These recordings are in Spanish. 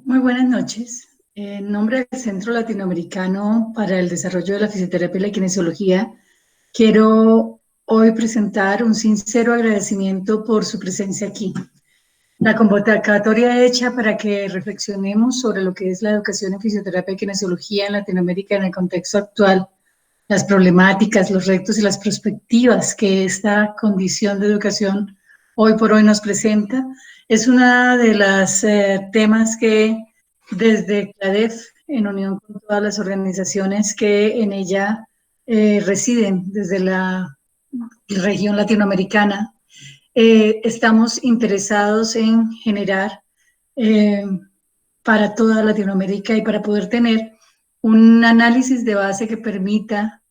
Muy buenas noches. En nombre del Centro Latinoamericano para el Desarrollo de la Fisioterapia y la Kinesiología, quiero hoy presentar un sincero agradecimiento por su presencia aquí. La convocatoria hecha para que reflexionemos sobre lo que es la educación en fisioterapia y kinesiología en Latinoamérica en el contexto actual, las problemáticas, los retos y las perspectivas que esta condición de educación hoy por hoy nos presenta, es una de las temas que desde CLADEF, en unión con todas las organizaciones que en ella residen desde la región latinoamericana, estamos interesados en generar para toda Latinoamérica y para poder tener un análisis de base que permita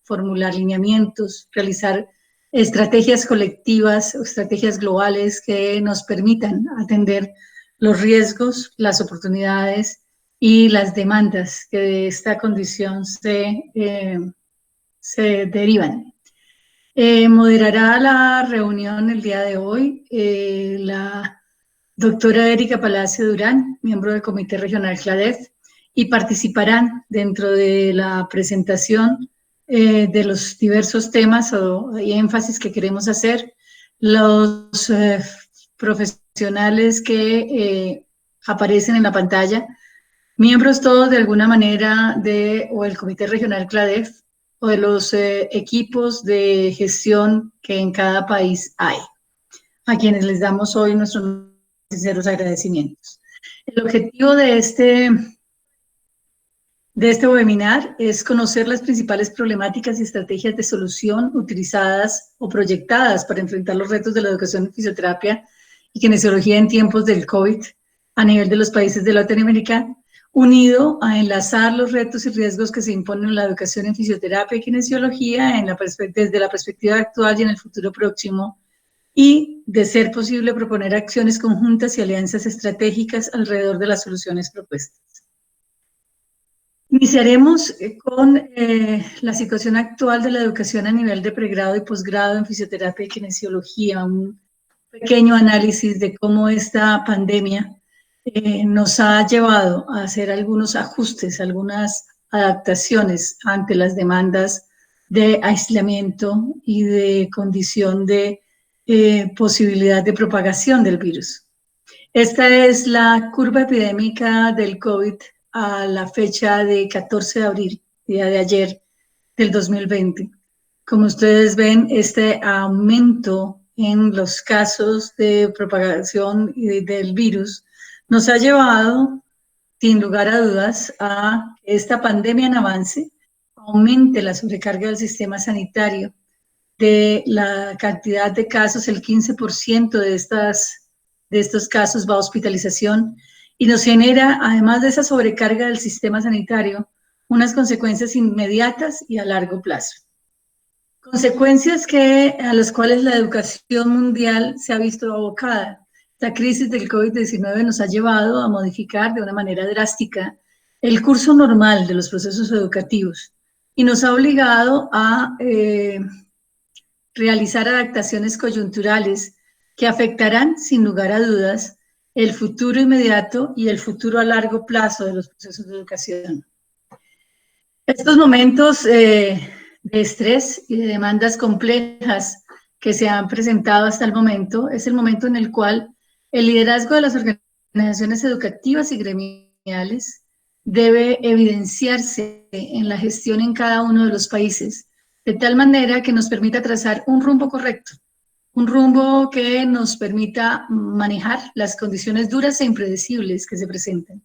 formular lineamientos, realizar estrategias colectivas o estrategias globales que nos permitan atender los riesgos, las oportunidades y las demandas que de esta condición se derivan. Moderará la reunión el día de hoy la doctora Erika Palacio Durán, miembro del Comité Regional CLADEF, y participarán dentro de la presentación de los diversos temas y énfasis que queremos hacer los profesionales que aparecen en la pantalla, miembros todos de alguna manera o el Comité Regional CLADEF o de los equipos de gestión que en cada país hay, a quienes les damos hoy nuestros sinceros agradecimientos. El objetivo de este webinar es conocer las principales problemáticas y estrategias de solución utilizadas o proyectadas para enfrentar los retos de la educación en fisioterapia y kinesiología en tiempos del COVID a nivel de los países de Latinoamérica, unido a enlazar los retos y riesgos que se imponen en la educación en fisioterapia y kinesiología desde la perspectiva actual y en el futuro próximo, y, de ser posible, proponer acciones conjuntas y alianzas estratégicas alrededor de las soluciones propuestas. Iniciaremos con la situación actual de la educación a nivel de pregrado y posgrado en fisioterapia y kinesiología, un pequeño análisis de cómo esta pandemia nos ha llevado a hacer algunos ajustes, algunas adaptaciones ante las demandas de aislamiento y de condición de posibilidad de propagación del virus. Esta es la curva epidémica del COVID a la fecha de 14 de abril, día de ayer, del 2020. Como ustedes ven, este aumento en los casos de propagación del virus nos ha llevado, sin lugar a dudas, a que esta pandemia en avance aumente la sobrecarga del sistema sanitario. De la cantidad de casos, el 15% de estos casos va a hospitalización y nos genera, además de esa sobrecarga del sistema sanitario, unas consecuencias inmediatas y a largo plazo. Consecuencias a las cuales la educación mundial se ha visto abocada. La crisis del COVID-19 nos ha llevado a modificar de una manera drástica el curso normal de los procesos educativos y nos ha obligado a realizar adaptaciones coyunturales que afectarán, sin lugar a dudas, el futuro inmediato y el futuro a largo plazo de los procesos de educación. Estos momentos de estrés y de demandas complejas que se han presentado hasta el momento es el momento en el cual el liderazgo de las organizaciones educativas y gremiales debe evidenciarse en la gestión en cada uno de los países, de tal manera que nos permita trazar un rumbo correcto, un rumbo que nos permita manejar las condiciones duras e impredecibles que se presentan.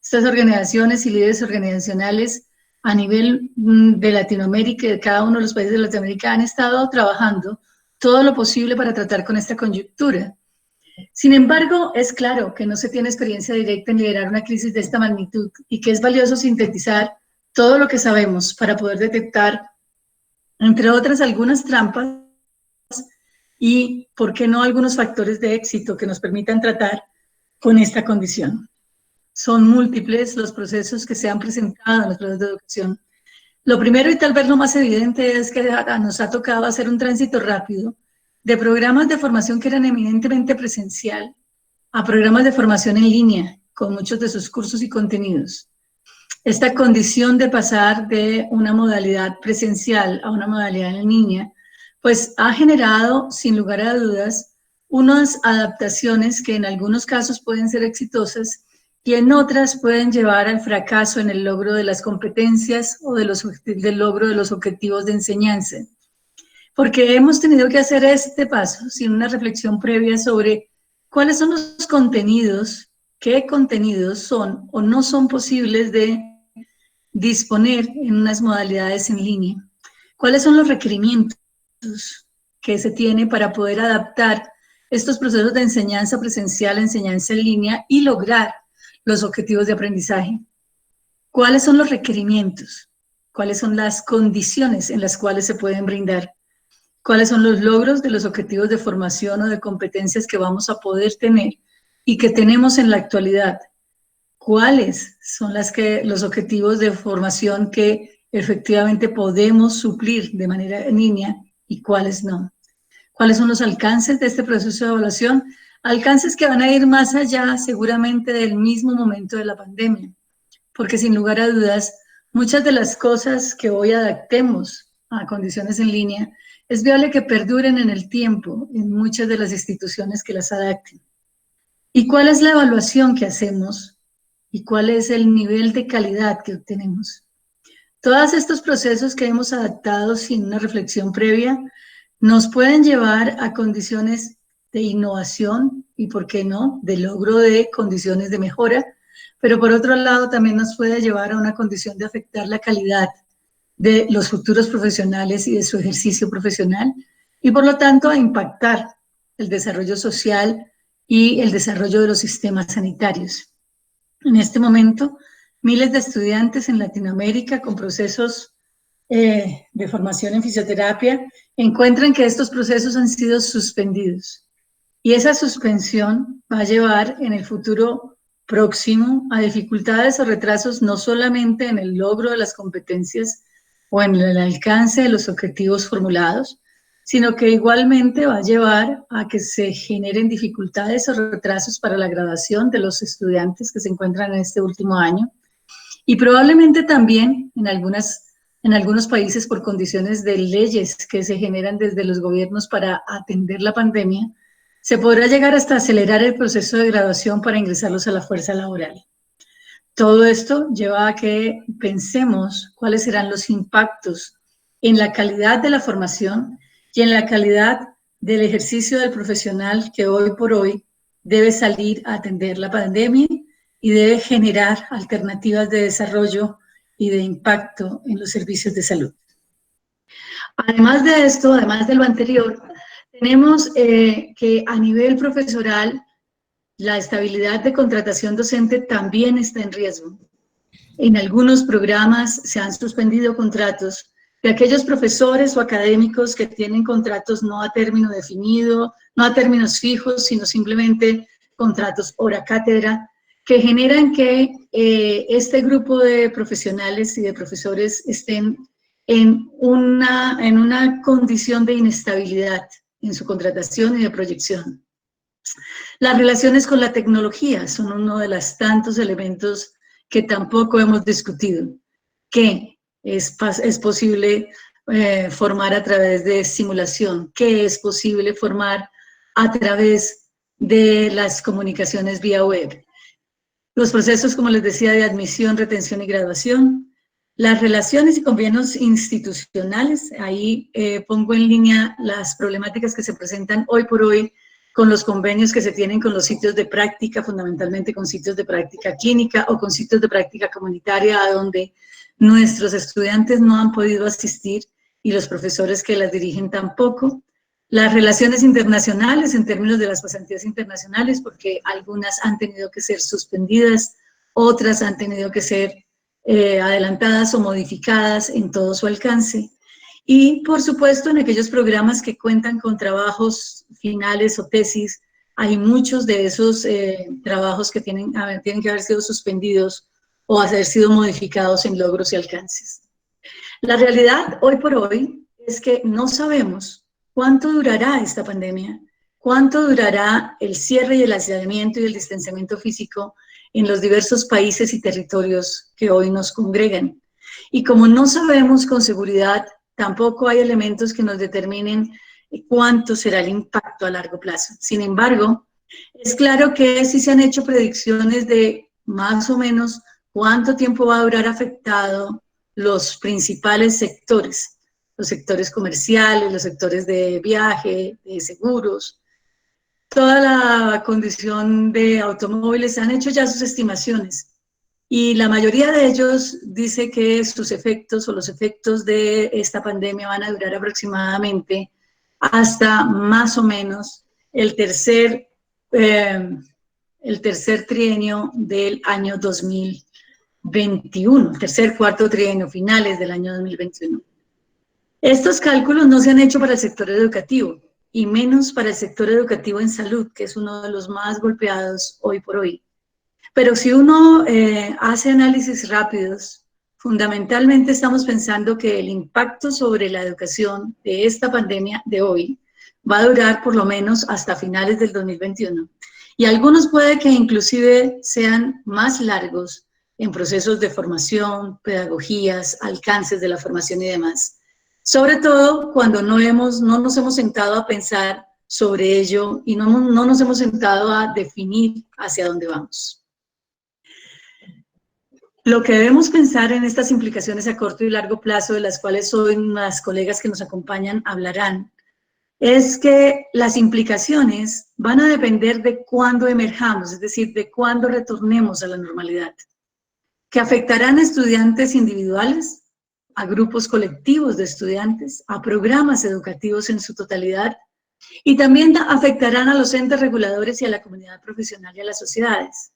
Estas organizaciones y líderes organizacionales a nivel de Latinoamérica y de cada uno de los países de Latinoamérica han estado trabajando todo lo posible para tratar con esta coyuntura. Sin embargo, es claro que no se tiene experiencia directa en liderar una crisis de esta magnitud y que es valioso sintetizar todo lo que sabemos para poder detectar, entre otras, algunas trampas y, ¿por qué no?, algunos factores de éxito que nos permitan tratar con esta condición. Son múltiples los procesos que se han presentado en los procesos de educación. Lo primero y tal vez lo más evidente es que nos ha tocado hacer un tránsito rápido de programas de formación que eran eminentemente presencial a programas de formación en línea, con muchos de sus cursos y contenidos. Esta condición de pasar de una modalidad presencial a una modalidad en línea, pues ha generado, sin lugar a dudas, unas adaptaciones que en algunos casos pueden ser exitosas y en otras pueden llevar al fracaso en el logro de las competencias o del logro de los objetivos de enseñanza. Porque hemos tenido que hacer este paso sin una reflexión previa sobre cuáles son los contenidos, qué contenidos son o no son posibles de disponer en unas modalidades en línea, cuáles son los requerimientos que se tiene para poder adaptar estos procesos de enseñanza presencial a enseñanza en línea y lograr los objetivos de aprendizaje. ¿Cuáles son los requerimientos? ¿Cuáles son las condiciones en las cuales se pueden brindar? ¿Cuáles son los logros de los objetivos de formación o de competencias que vamos a poder tener y que tenemos en la actualidad? ¿Cuáles son los objetivos de formación que efectivamente podemos suplir de manera en línea y cuáles no? ¿Cuáles son los alcances de este proceso de evaluación? Alcances que van a ir más allá seguramente del mismo momento de la pandemia, porque sin lugar a dudas, muchas de las cosas que hoy adaptemos a condiciones en línea, es viable que perduren en el tiempo en muchas de las instituciones que las adapten. ¿Y cuál es la evaluación que hacemos? ¿Y cuál es el nivel de calidad que obtenemos? Todos estos procesos que hemos adaptado sin una reflexión previa nos pueden llevar a condiciones de innovación y, ¿por qué no?, de logro de condiciones de mejora, pero por otro lado también nos puede llevar a una condición de afectar la calidad de los futuros profesionales y de su ejercicio profesional y por lo tanto a impactar el desarrollo social y el desarrollo de los sistemas sanitarios. En este momento, miles de estudiantes en Latinoamérica con procesos de formación en fisioterapia encuentran que estos procesos han sido suspendidos. Y esa suspensión va a llevar en el futuro próximo a dificultades o retrasos no solamente en el logro de las competencias o en el alcance de los objetivos formulados, sino que igualmente va a llevar a que se generen dificultades o retrasos para la graduación de los estudiantes que se encuentran en este último año. Y probablemente también en algunos países por condiciones de leyes que se generan desde los gobiernos para atender la pandemia, se podrá llegar hasta acelerar el proceso de graduación para ingresarlos a la fuerza laboral. Todo esto lleva a que pensemos cuáles serán los impactos en la calidad de la formación y en la calidad del ejercicio del profesional que hoy por hoy debe salir a atender la pandemia y debe generar alternativas de desarrollo y de impacto en los servicios de salud. Además de esto, además de lo anterior, tenemos que a nivel profesoral la estabilidad de contratación docente también está en riesgo. En algunos programas se han suspendido contratos de aquellos profesores o académicos que tienen contratos no a término definido, no a términos fijos, sino simplemente contratos hora cátedra, que generan que este grupo de profesionales y de profesores estén en una condición de inestabilidad en su contratación y de proyección. Las relaciones con la tecnología son uno de los tantos elementos que tampoco hemos discutido, que es posible formar a través de simulación, que es posible formar a través de las comunicaciones vía web. Los procesos, como les decía, de admisión, retención y graduación, las relaciones y convenios institucionales, ahí pongo en línea las problemáticas que se presentan hoy por hoy con los convenios que se tienen con los sitios de práctica, fundamentalmente con sitios de práctica clínica o con sitios de práctica comunitaria, a donde nuestros estudiantes no han podido asistir y los profesores que las dirigen tampoco. Las relaciones internacionales en términos de las pasantías internacionales, porque algunas han tenido que ser suspendidas, otras han tenido que ser adelantadas o modificadas en todo su alcance. Y, por supuesto, en aquellos programas que cuentan con trabajos finales o tesis, hay muchos de esos trabajos que tienen que haber sido suspendidos o haber sido modificados en logros y alcances. La realidad, hoy por hoy, es que no sabemos cuánto durará esta pandemia, cuánto durará el cierre y el aislamiento y el distanciamiento físico en los diversos países y territorios que hoy nos congregan. Y como no sabemos con seguridad, tampoco hay elementos que nos determinen cuánto será el impacto a largo plazo. Sin embargo, es claro que sí se han hecho predicciones de más o menos cuánto tiempo va a durar afectado los principales sectores, los sectores comerciales, los sectores de viaje, de seguros, toda la condición de automóviles. Han hecho ya sus estimaciones y la mayoría de ellos dice que sus efectos o los efectos de esta pandemia van a durar aproximadamente hasta más o menos el tercer trienio del año 2021, tercer, cuarto trienio, finales del año 2021. Estos cálculos no se han hecho para el sector educativo, y menos para el sector educativo en salud, que es uno de los más golpeados hoy por hoy. Pero si uno hace análisis rápidos, fundamentalmente estamos pensando que el impacto sobre la educación de esta pandemia de hoy va a durar por lo menos hasta finales del 2021. Y algunos puede que inclusive sean más largos en procesos de formación, pedagogías, alcances de la formación y demás. Sobre todo cuando no nos hemos sentado a pensar sobre ello y no nos hemos sentado a definir hacia dónde vamos. Lo que debemos pensar en estas implicaciones a corto y largo plazo, de las cuales hoy las colegas que nos acompañan hablarán, es que las implicaciones van a depender de cuándo emerjamos, es decir, de cuándo retornemos a la normalidad, que afectarán a estudiantes individuales, a grupos colectivos de estudiantes, a programas educativos en su totalidad, y también afectarán a los entes reguladores y a la comunidad profesional y a las sociedades.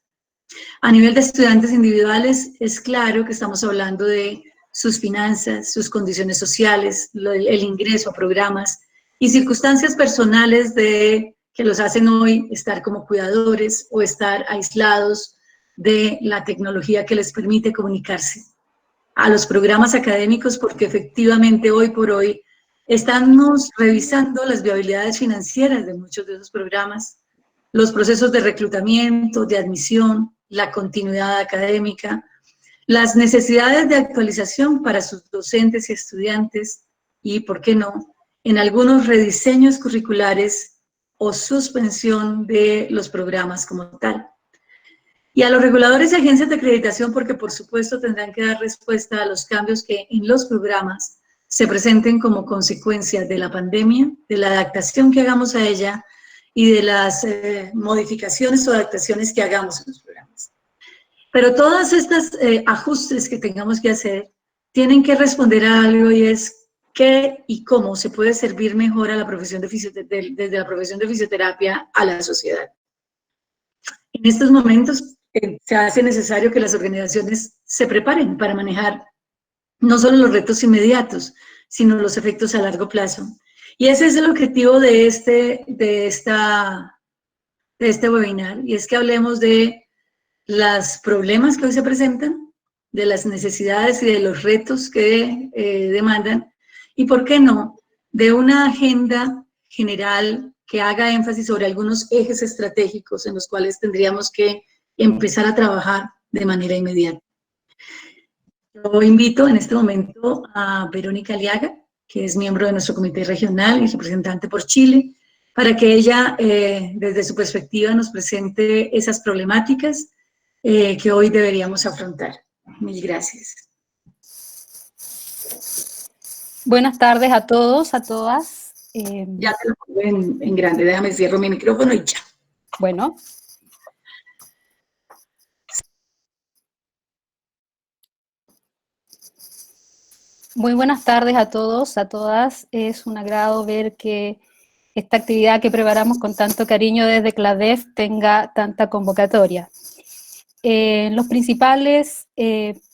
A nivel de estudiantes individuales, es claro que estamos hablando de sus finanzas, sus condiciones sociales, el ingreso a programas y circunstancias personales que los hacen hoy estar como cuidadores o estar aislados de la tecnología que les permite comunicarse. A los programas académicos, porque efectivamente hoy por hoy estamos revisando las viabilidades financieras de muchos de esos programas, los procesos de reclutamiento, de admisión, la continuidad académica, las necesidades de actualización para sus docentes y estudiantes y, ¿por qué no?, en algunos rediseños curriculares o suspensión de los programas como tal. Y a los reguladores y agencias de acreditación, porque por supuesto tendrán que dar respuesta a los cambios que en los programas se presenten como consecuencia de la pandemia, de la adaptación que hagamos a ella y de las modificaciones o adaptaciones que hagamos en los programas. Pero todas estas ajustes que tengamos que hacer tienen que responder a algo, y es qué y cómo se puede servir mejor a la profesión desde la profesión de fisioterapia a la sociedad. En estos momentos se hace necesario que las organizaciones se preparen para manejar no solo los retos inmediatos, sino los efectos a largo plazo. Y ese es el objetivo de este webinar, y es que hablemos de los problemas que hoy se presentan, de las necesidades y de los retos que demandan, y por qué no, de una agenda general que haga énfasis sobre algunos ejes estratégicos en los cuales tendríamos que empezar a trabajar de manera inmediata. Yo invito en este momento a Verónica Aliaga, que es miembro de nuestro comité regional y representante por Chile, para que ella, desde su perspectiva, nos presente esas problemáticas que hoy deberíamos afrontar. Mil gracias. Buenas tardes a todos, a todas. Ya te lo pongo en grande, déjame cierro mi micrófono y ya. Bueno. Muy buenas tardes a todos, a todas. Es un agrado ver que esta actividad que preparamos con tanto cariño desde CLADEF tenga tanta convocatoria. Los principales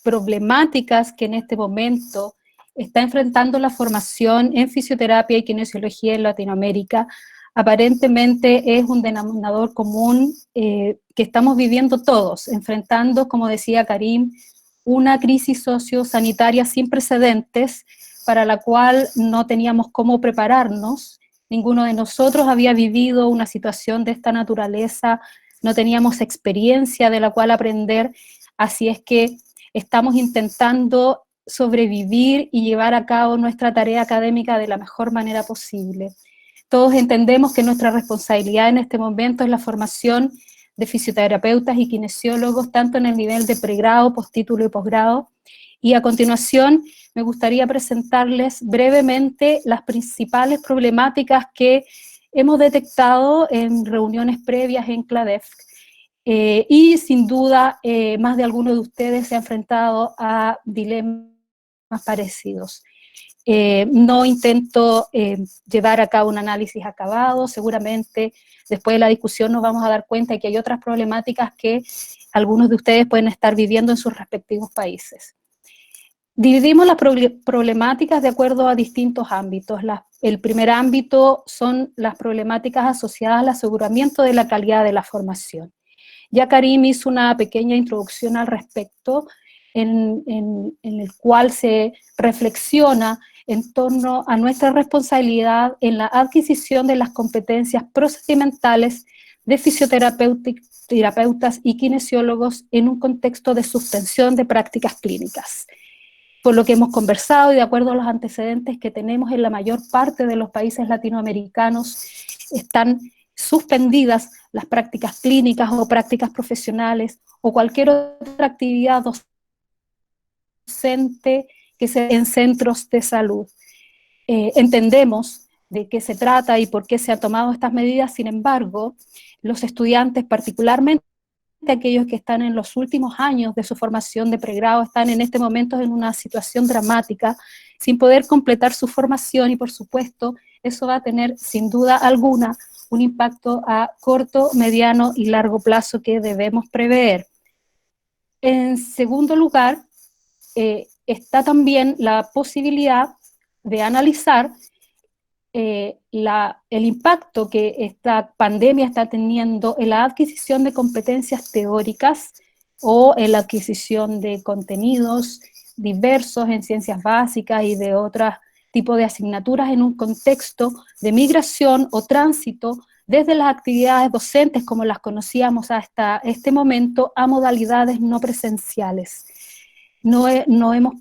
problemáticas que en este momento está enfrentando la formación en fisioterapia y kinesiología en Latinoamérica, aparentemente es un denominador común que estamos viviendo todos, enfrentando, como decía Karim, una crisis sociosanitaria sin precedentes para la cual no teníamos cómo prepararnos ninguno de nosotros había vivido una situación de esta naturaleza, no teníamos experiencia de la cual aprender, así es que estamos intentando sobrevivir y llevar a cabo nuestra tarea académica de la mejor manera posible. Todos entendemos que nuestra responsabilidad en este momento es la formación de fisioterapeutas y kinesiólogos, tanto en el nivel de pregrado, postítulo y posgrado. Y a continuación me gustaría presentarles brevemente las principales problemáticas que hemos detectado en reuniones previas en CLADEF. Y sin duda, más de alguno de ustedes se ha enfrentado a dilemas parecidos. No intento llevar a cabo un análisis acabado, seguramente después de la discusión nos vamos a dar cuenta de que hay otras problemáticas que algunos de ustedes pueden estar viviendo en sus respectivos países. Dividimos las problemáticas de acuerdo a distintos ámbitos. El primer ámbito son las problemáticas asociadas al aseguramiento de la calidad de la formación. Ya Karim hizo una pequeña introducción al respecto, en el cual se reflexiona en torno a nuestra responsabilidad en la adquisición de las competencias procedimentales de fisioterapeutas y kinesiólogos en un contexto de suspensión de prácticas clínicas. Por lo que hemos conversado y de acuerdo a los antecedentes que tenemos en la mayor parte de los países latinoamericanos, están suspendidas las prácticas clínicas o prácticas profesionales o cualquier otra actividad docente que sea en centros de salud. Entendemos de qué se trata y por qué se han tomado estas medidas. Sin embargo, los estudiantes, particularmente aquellos que están en los últimos años de su formación de pregrado, están en este momento en una situación dramática, sin poder completar su formación, y por supuesto eso va a tener sin duda alguna un impacto a corto, mediano y largo plazo que debemos prever. En segundo lugar, está también la posibilidad de analizar el impacto que esta pandemia está teniendo en la adquisición de competencias teóricas o en la adquisición de contenidos diversos en ciencias básicas y de otros tipos de asignaturas en un contexto de migración o tránsito desde las actividades docentes como las conocíamos hasta este momento a modalidades no presenciales. No hemos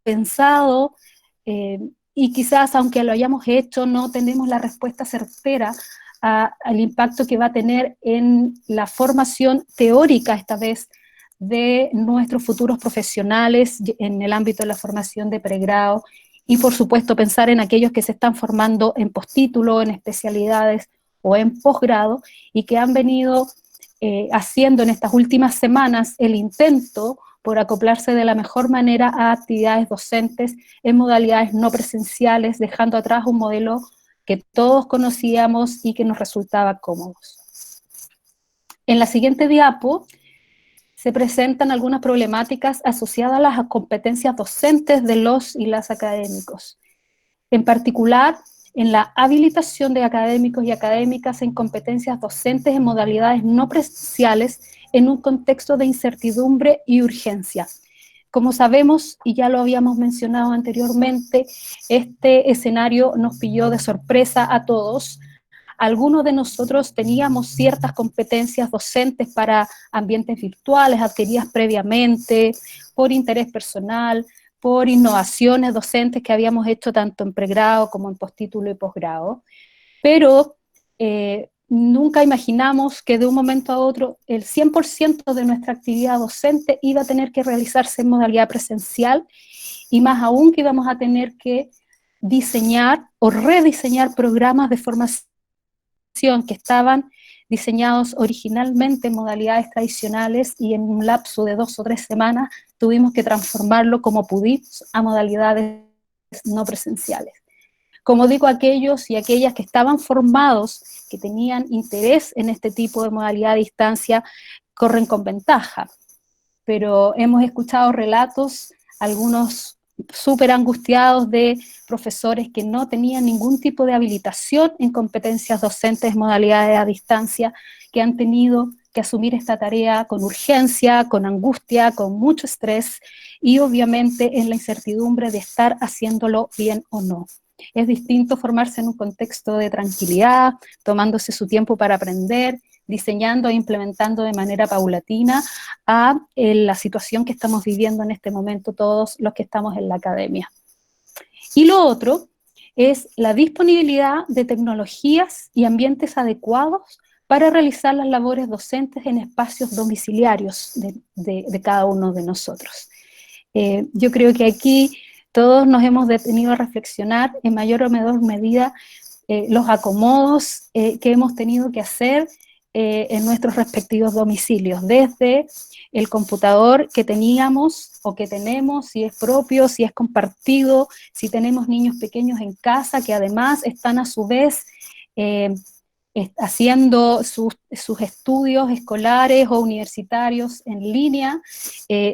pensado y quizás aunque lo hayamos hecho no tenemos la respuesta certera al impacto que va a tener en la formación teórica esta vez de nuestros futuros profesionales en el ámbito de la formación de pregrado y por supuesto pensar en aquellos que se están formando en postítulo, en especialidades o en posgrado y que han venido haciendo en estas últimas semanas el intento por acoplarse de la mejor manera a actividades docentes en modalidades no presenciales, dejando atrás un modelo que todos conocíamos y que nos resultaba cómodo. En la siguiente diapo se presentan algunas problemáticas asociadas a las competencias docentes de los y las académicos. En particular, en la habilitación de académicos y académicas en competencias docentes en modalidades no presenciales en un contexto de incertidumbre y urgencia. Como sabemos, y ya lo habíamos mencionado anteriormente, este escenario nos pilló de sorpresa a todos. Algunos de nosotros teníamos ciertas competencias docentes para ambientes virtuales, adquiridas previamente, por interés personal, por innovaciones docentes que habíamos hecho tanto en pregrado como en postítulo y posgrado, pero nunca imaginamos que de un momento a otro el 100% de nuestra actividad docente iba a tener que realizarse en modalidad presencial y más aún que íbamos a tener que diseñar o rediseñar programas de formación que estaban diseñados originalmente en modalidades tradicionales y en un lapso de 2 o 3 semanas tuvimos que transformarlo como pudimos a modalidades no presenciales. Como digo, aquellos y aquellas que estaban formados, que tenían interés en este tipo de modalidad a distancia, corren con ventaja. Pero hemos escuchado relatos, algunos súper angustiados de profesores que no tenían ningún tipo de habilitación en competencias docentes, modalidades a distancia, que han tenido que asumir esta tarea con urgencia, con angustia, con mucho estrés y obviamente en la incertidumbre de estar haciéndolo bien o no. Es distinto formarse en un contexto de tranquilidad, tomándose su tiempo para aprender, diseñando e implementando de manera paulatina a la situación que estamos viviendo en este momento todos los que estamos en la academia. Y lo otro es la disponibilidad de tecnologías y ambientes adecuados para realizar las labores docentes en espacios domiciliarios de cada uno de nosotros. Yo creo que aquí todos nos hemos detenido a reflexionar en mayor o menor medida los acomodos que hemos tenido que hacer en nuestros respectivos domicilios, desde el computador que teníamos o que tenemos, si es propio, si es compartido, si tenemos niños pequeños en casa que además están a su vez haciendo sus estudios escolares o universitarios en línea,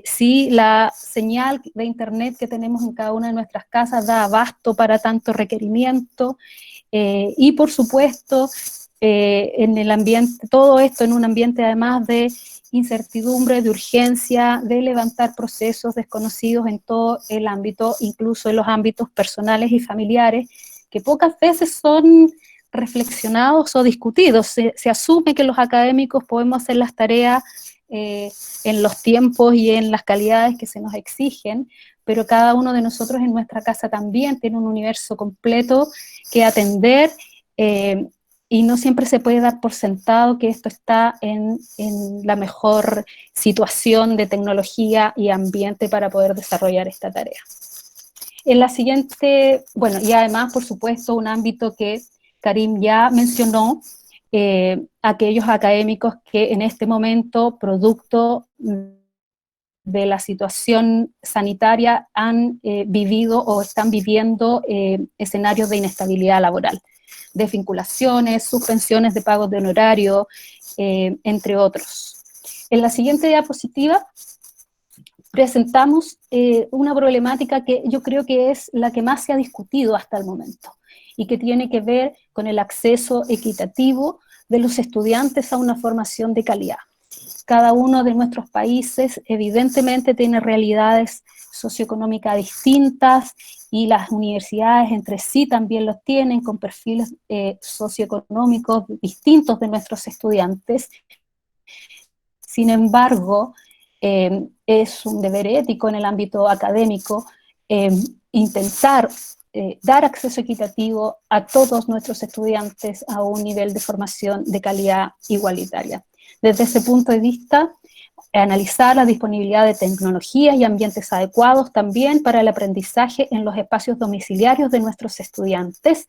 si la señal de internet que tenemos en cada una de nuestras casas da abasto para tanto requerimiento, y por supuesto, en el ambiente, todo esto en un ambiente además de incertidumbre, de urgencia, de levantar procesos desconocidos en todo el ámbito, incluso en los ámbitos personales y familiares, que pocas veces son reflexionados o discutidos. Se asume que los académicos podemos hacer las tareas en los tiempos y en las calidades que se nos exigen, pero cada uno de nosotros en nuestra casa también tiene un universo completo que atender, y no siempre se puede dar por sentado que esto está en la mejor situación de tecnología y ambiente para poder desarrollar esta tarea. En la siguiente, bueno, y además, por supuesto, un ámbito que Karim ya mencionó, aquellos académicos que en este momento, producto de la situación sanitaria, han vivido o están viviendo escenarios de inestabilidad laboral, desvinculaciones, suspensiones de pagos de honorario, entre otros. En la siguiente diapositiva presentamos una problemática que yo creo que es la que más se ha discutido hasta el momento y que tiene que ver con el acceso equitativo de los estudiantes a una formación de calidad. Cada uno de nuestros países evidentemente tiene realidades socioeconómicas distintas y las universidades entre sí también los tienen, con perfiles socioeconómicos distintos de nuestros estudiantes. Sin embargo, es un deber ético en el ámbito académico intentar dar acceso equitativo a todos nuestros estudiantes a un nivel de formación de calidad igualitaria. Desde ese punto de vista, analizar la disponibilidad de tecnologías y ambientes adecuados también para el aprendizaje en los espacios domiciliarios de nuestros estudiantes.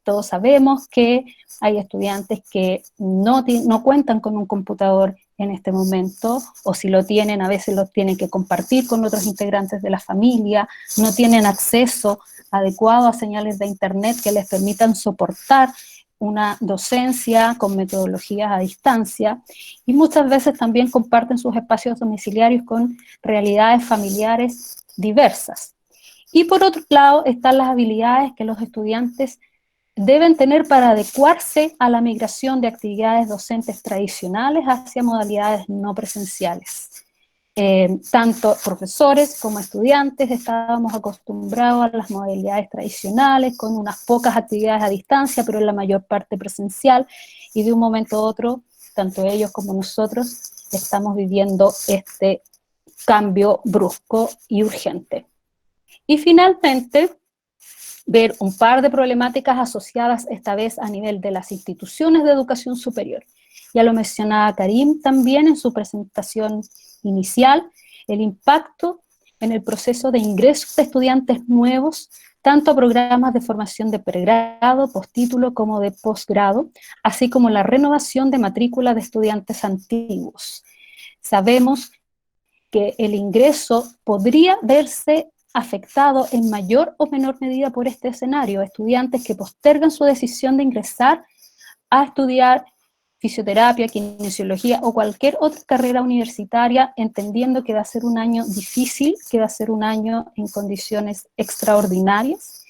Todos sabemos que hay estudiantes que no cuentan con un computador en este momento, o si lo tienen, a veces lo tienen que compartir con otros integrantes de la familia, no tienen acceso adecuado a señales de internet que les permitan soportar una docencia con metodologías a distancia, y muchas veces también comparten sus espacios domiciliarios con realidades familiares diversas. Y por otro lado están las habilidades que los estudiantes deben tener para adecuarse a la migración de actividades docentes tradicionales hacia modalidades no presenciales. Tanto profesores como estudiantes estábamos acostumbrados a las modalidades tradicionales, con unas pocas actividades a distancia, pero en la mayor parte presencial, y de un momento a otro, tanto ellos como nosotros, estamos viviendo este cambio brusco y urgente. Y finalmente, ver un par de problemáticas asociadas esta vez a nivel de las instituciones de educación superior. Ya lo mencionaba Karim también en su presentación inicial, el impacto en el proceso de ingreso de estudiantes nuevos, tanto a programas de formación de pregrado, postítulo como de posgrado, así como la renovación de matrícula de estudiantes antiguos. Sabemos que el ingreso podría verse afectado en mayor o menor medida por este escenario. Estudiantes que postergan su decisión de ingresar a estudiar fisioterapia, kinesiología o cualquier otra carrera universitaria, entendiendo que va a ser un año difícil, que va a ser un año en condiciones extraordinarias,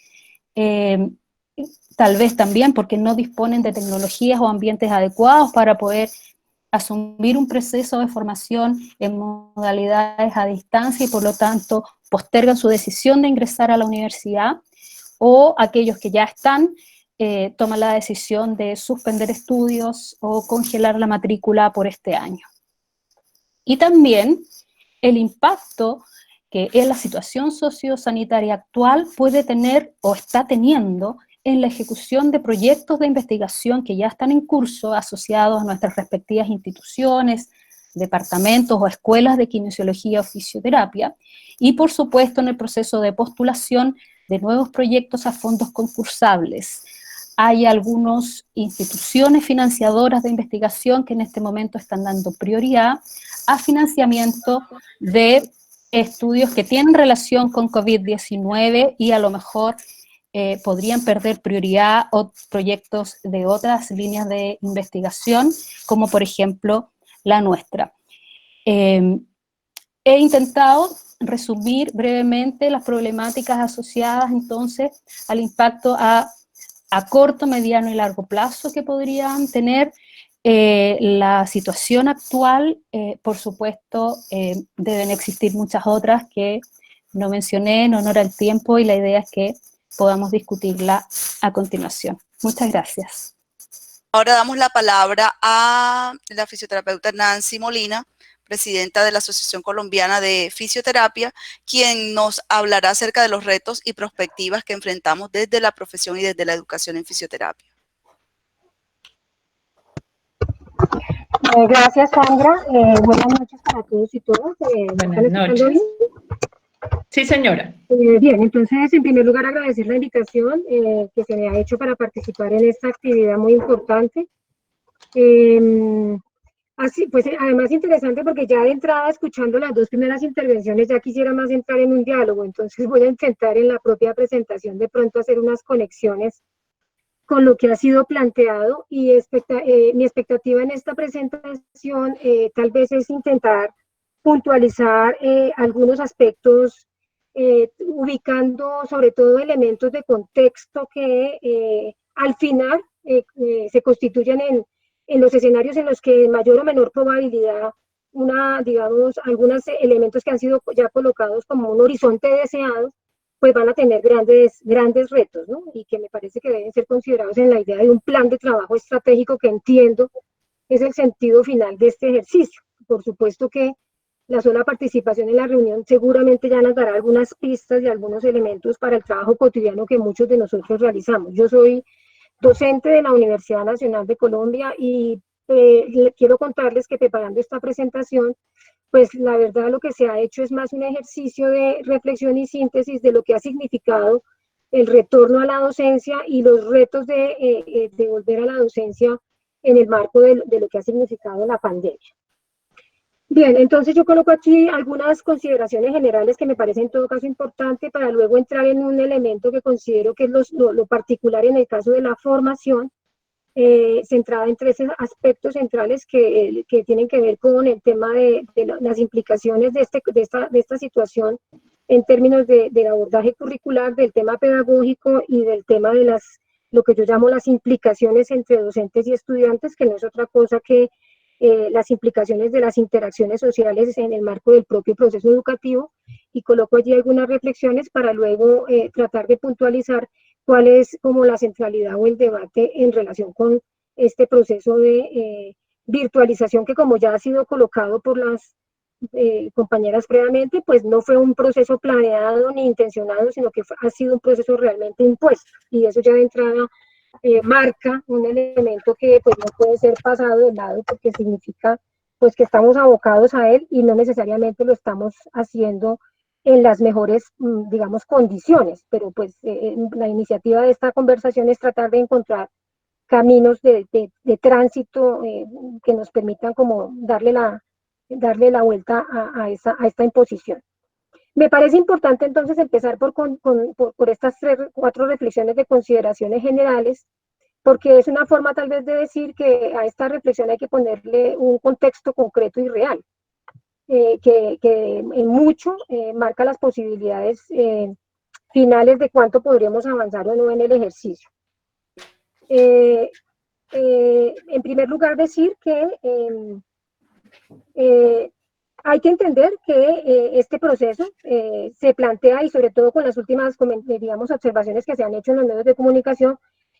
tal vez también porque no disponen de tecnologías o ambientes adecuados para poder asumir un proceso de formación en modalidades a distancia y por lo tanto postergan su decisión de ingresar a la universidad, o aquellos que ya están toman la decisión de suspender estudios o congelar la matrícula por este año. Y también el impacto que en la situación sociosanitaria actual puede tener o está teniendo en la ejecución de proyectos de investigación que ya están en curso asociados a nuestras respectivas instituciones, departamentos o escuelas de kinesiología o fisioterapia, y por supuesto en el proceso de postulación de nuevos proyectos a fondos concursables. Hay algunas instituciones financiadoras de investigación que en este momento están dando prioridad a financiamiento de estudios que tienen relación con COVID-19 y a lo mejor podrían perder prioridad o proyectos de otras líneas de investigación, como por ejemplo la nuestra. He intentado resumir brevemente las problemáticas asociadas entonces al impacto a corto, mediano y largo plazo que podrían tener la situación actual. Por supuesto, deben existir muchas otras que no mencioné en honor al tiempo y la idea es que podamos discutirla a continuación. Muchas gracias. Ahora damos la palabra a la fisioterapeuta Nancy Molina, presidenta de la Asociación Colombiana de Fisioterapia, quien nos hablará acerca de los retos y perspectivas que enfrentamos desde la profesión y desde la educación en fisioterapia. Gracias, Sandra. Buenas noches para todos y todas. Buenas noches. Sí, señora. Bien, entonces, en primer lugar, agradecer la invitación que se me ha hecho para participar en esta actividad muy importante. Así, pues, además interesante porque ya de entrada, escuchando las dos primeras intervenciones, ya quisiera más entrar en un diálogo, entonces voy a intentar en la propia presentación de pronto hacer unas conexiones con lo que ha sido planteado y mi expectativa en esta presentación tal vez es intentar puntualizar algunos aspectos ubicando sobre todo elementos de contexto que al final se constituyen en los escenarios en los que mayor o menor probabilidad digamos, algunos elementos que han sido ya colocados como un horizonte deseado, pues van a tener grandes retos, ¿no? Y que me parece que deben ser considerados en la idea de un plan de trabajo estratégico que entiendo es el sentido final de este ejercicio. Por supuesto que la sola participación en la reunión seguramente ya nos dará algunas pistas y algunos elementos para el trabajo cotidiano que muchos de nosotros realizamos. Yo soy docente de la Universidad Nacional de Colombia y quiero contarles que preparando esta presentación, pues la verdad lo que se ha hecho es más un ejercicio de reflexión y síntesis de lo que ha significado el retorno a la docencia y los retos de volver a la docencia en el marco de lo que ha significado la pandemia. Bien, entonces yo coloco aquí algunas consideraciones generales que me parecen en todo caso importante para luego entrar en un elemento que considero que es lo particular en el caso de la formación, centrada en tres aspectos centrales que tienen que ver con el tema de las implicaciones de esta situación en términos del abordaje curricular, del tema pedagógico y del tema de lo que yo llamo las implicaciones entre docentes y estudiantes, que no es otra cosa que las implicaciones de las interacciones sociales en el marco del propio proceso educativo, y coloco allí algunas reflexiones para luego tratar de puntualizar cuál es como la centralidad o el debate en relación con este proceso de virtualización que, como ya ha sido colocado por las compañeras previamente, pues no fue un proceso planeado ni intencionado, sino que ha sido un proceso realmente impuesto, y eso ya de entrada marca un elemento que pues no puede ser pasado de lado porque significa pues que estamos abocados a él y no necesariamente lo estamos haciendo en las mejores, digamos, condiciones, pero pues la iniciativa de esta conversación es tratar de encontrar caminos de tránsito que nos permitan como darle la vuelta a esta imposición. Me parece importante entonces empezar por estas cuatro reflexiones de consideraciones generales, porque es una forma tal vez de decir que a esta reflexión hay que ponerle un contexto concreto y real, que en mucho marca las posibilidades finales de cuánto podríamos avanzar o no en el ejercicio. En primer lugar, decir que Hay que entender que este proceso se plantea, y sobre todo con las últimas, digamos, observaciones que se han hecho en los medios de comunicación,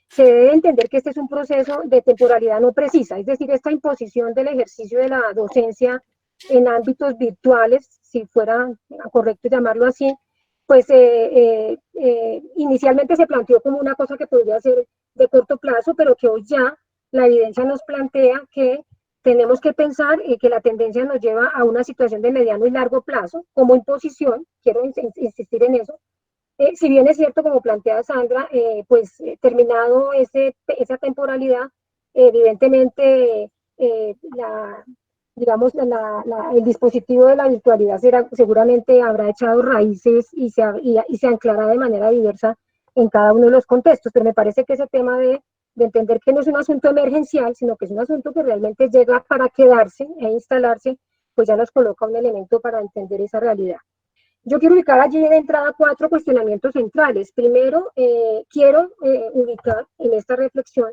se debe entender que este es un proceso de temporalidad no precisa, es decir, esta imposición del ejercicio de la docencia en ámbitos virtuales, si fuera correcto llamarlo así, pues inicialmente se planteó como una cosa que podría ser de corto plazo, pero que hoy ya la evidencia nos plantea que tenemos que pensar que la tendencia nos lleva a una situación de mediano y largo plazo, como imposición, quiero insistir en eso. Si bien es cierto, como plantea Sandra, terminado esa temporalidad, evidentemente digamos, el dispositivo de la virtualidad seguramente habrá echado raíces y se anclará de manera diversa en cada uno de los contextos, pero me parece que ese tema de entender que no es un asunto emergencial, sino que es un asunto que realmente llega para quedarse e instalarse, pues ya nos coloca un elemento para entender esa realidad. Yo quiero ubicar allí de entrada 4 cuestionamientos centrales. Primero, quiero ubicar en esta reflexión